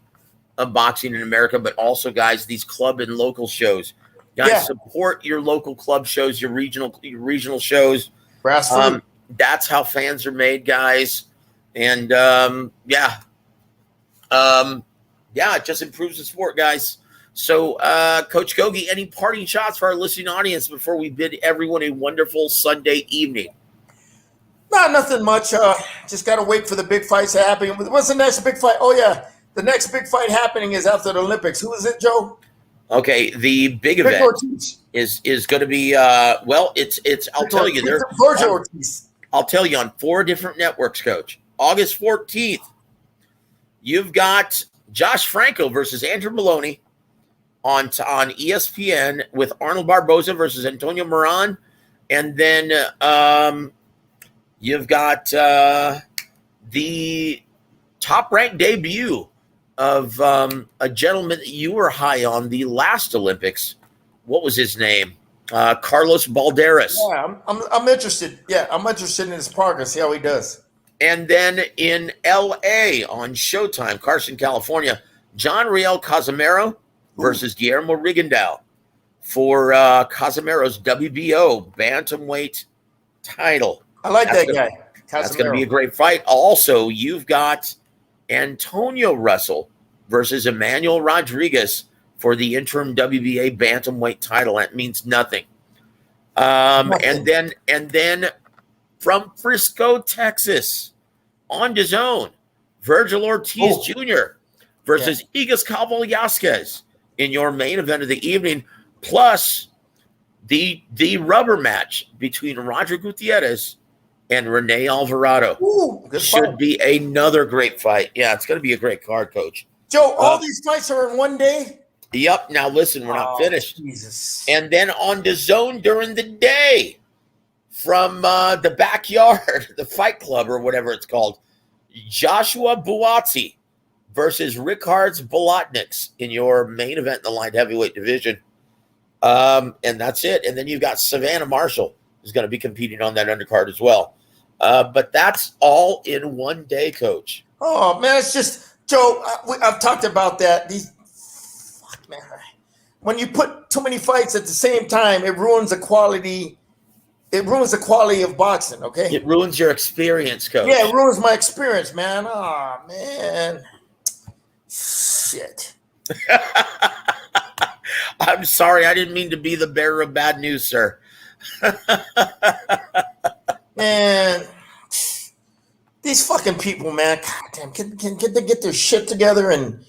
of boxing in America, but also, guys, these club and local shows. Guys, support your local club shows, your regional shows. That's how fans are made, guys. And it just improves the sport, guys. So, Coach Gogue, any parting shots for our listening audience before we bid everyone a wonderful Sunday evening? No, nothing much. Just got to wait for the big fights to happen. What's the next big fight? Oh, yeah. The next big fight happening is after the Olympics. Who is it, Joe? Okay, the big event is going to be, I'll tell you. I'll tell you on 4 different networks, Coach. August 14th, you've got Josh Franco versus Andrew Maloney on ESPN with Arnold Barboza versus Antonio Moran. And then you've got the top-ranked debut of a gentleman that you were high on the last Olympics. What was his name? Carlos Balderas. Yeah, I'm interested. Yeah, I'm interested in his progress, see how he does. And then in L.A. on Showtime, Carson, California, John Riel Casimero versus Guillermo Rigondeaux for Casimero's WBO bantamweight title. I like that guy. That's going to be a great fight. Also, you've got Antonio Russell versus Emmanuel Rodriguez for the interim WBA bantamweight title. That means nothing. And then from Frisco, Texas, on DAZN, Virgil Ortiz Jr. versus Igas Velasquez in your main event of the evening, plus the rubber match between Roger Gutierrez and Rene Alvarado. Should be another great fight. Yeah, it's going to be a great card, Coach. Joe, all these fights are in one day? Yep. Now, listen, we're not finished. Jesus. And then on DAZN during the day, from the backyard, the Fight Club or whatever it's called, Joshua Buatsi versus Ricards Bolotniks in your main event in the light heavyweight division. And that's it. And then you've got Savannah Marshall, who's going to be competing on that undercard as well. But that's all in one day, Coach. Oh, man, it's just, Joe, I've talked about that. Fuck, man. When you put too many fights at the same time, it ruins the quality. It ruins the quality of boxing, okay? It ruins your experience, Coach. Yeah, it ruins my experience, man. Oh, man. Shit. I'm sorry. I didn't mean to be the bearer of bad news, sir. Man, these fucking people, man. God damn, can they get their shit together and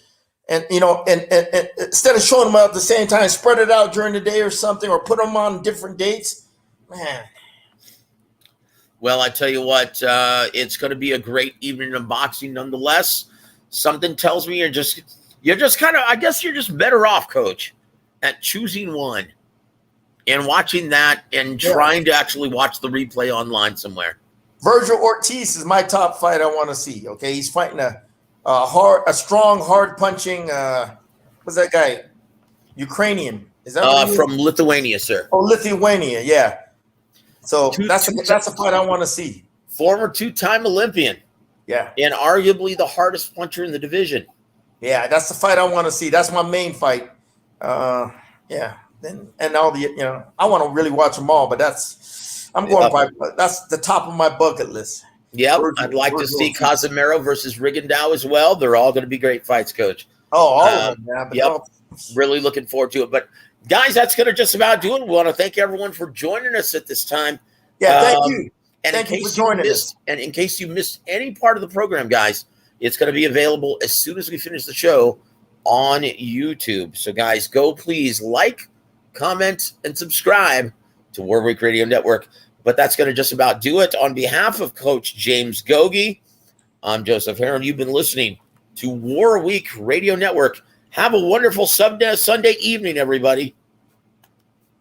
instead of showing them out at the same time, spread it out during the day or something, or put them on different dates, man. Well, I tell you what, it's going to be a great evening of boxing nonetheless. Something tells me you're just kind of, I guess you're just better off, Coach, at choosing one and watching that and trying to actually watch the replay online somewhere. Virgil Ortiz is my top fight I want to see, okay? He's fighting a strong, hard-punching, what's that guy? Ukrainian. Is that what from Lithuania, sir. Oh, Lithuania, yeah. So that's a fight I want to see. Former two-time Olympian. Yeah. And arguably the hardest puncher in the division. Yeah, that's the fight I want to see. That's my main fight. Yeah. And all the, I want to really watch them all, but that's the top of my bucket list. Yep. I'd like to see Casimiro versus Rigondeaux as well. They're all going to be great fights, Coach. Oh, all of them, man. Yep. Really looking forward to it. But guys, that's going to just about do it. We want to thank everyone for joining us at this time. Yeah, thank you. And thank you for joining us. And in case you missed any part of the program, guys, it's going to be available as soon as we finish the show on YouTube. So, guys, go please like, comment, and subscribe to Warwick Radio Network. But that's going to just about do it. On behalf of Coach James Gogue, I'm Joseph Heron. You've been listening to Warwick Radio Network. Have a wonderful Sunday evening, everybody.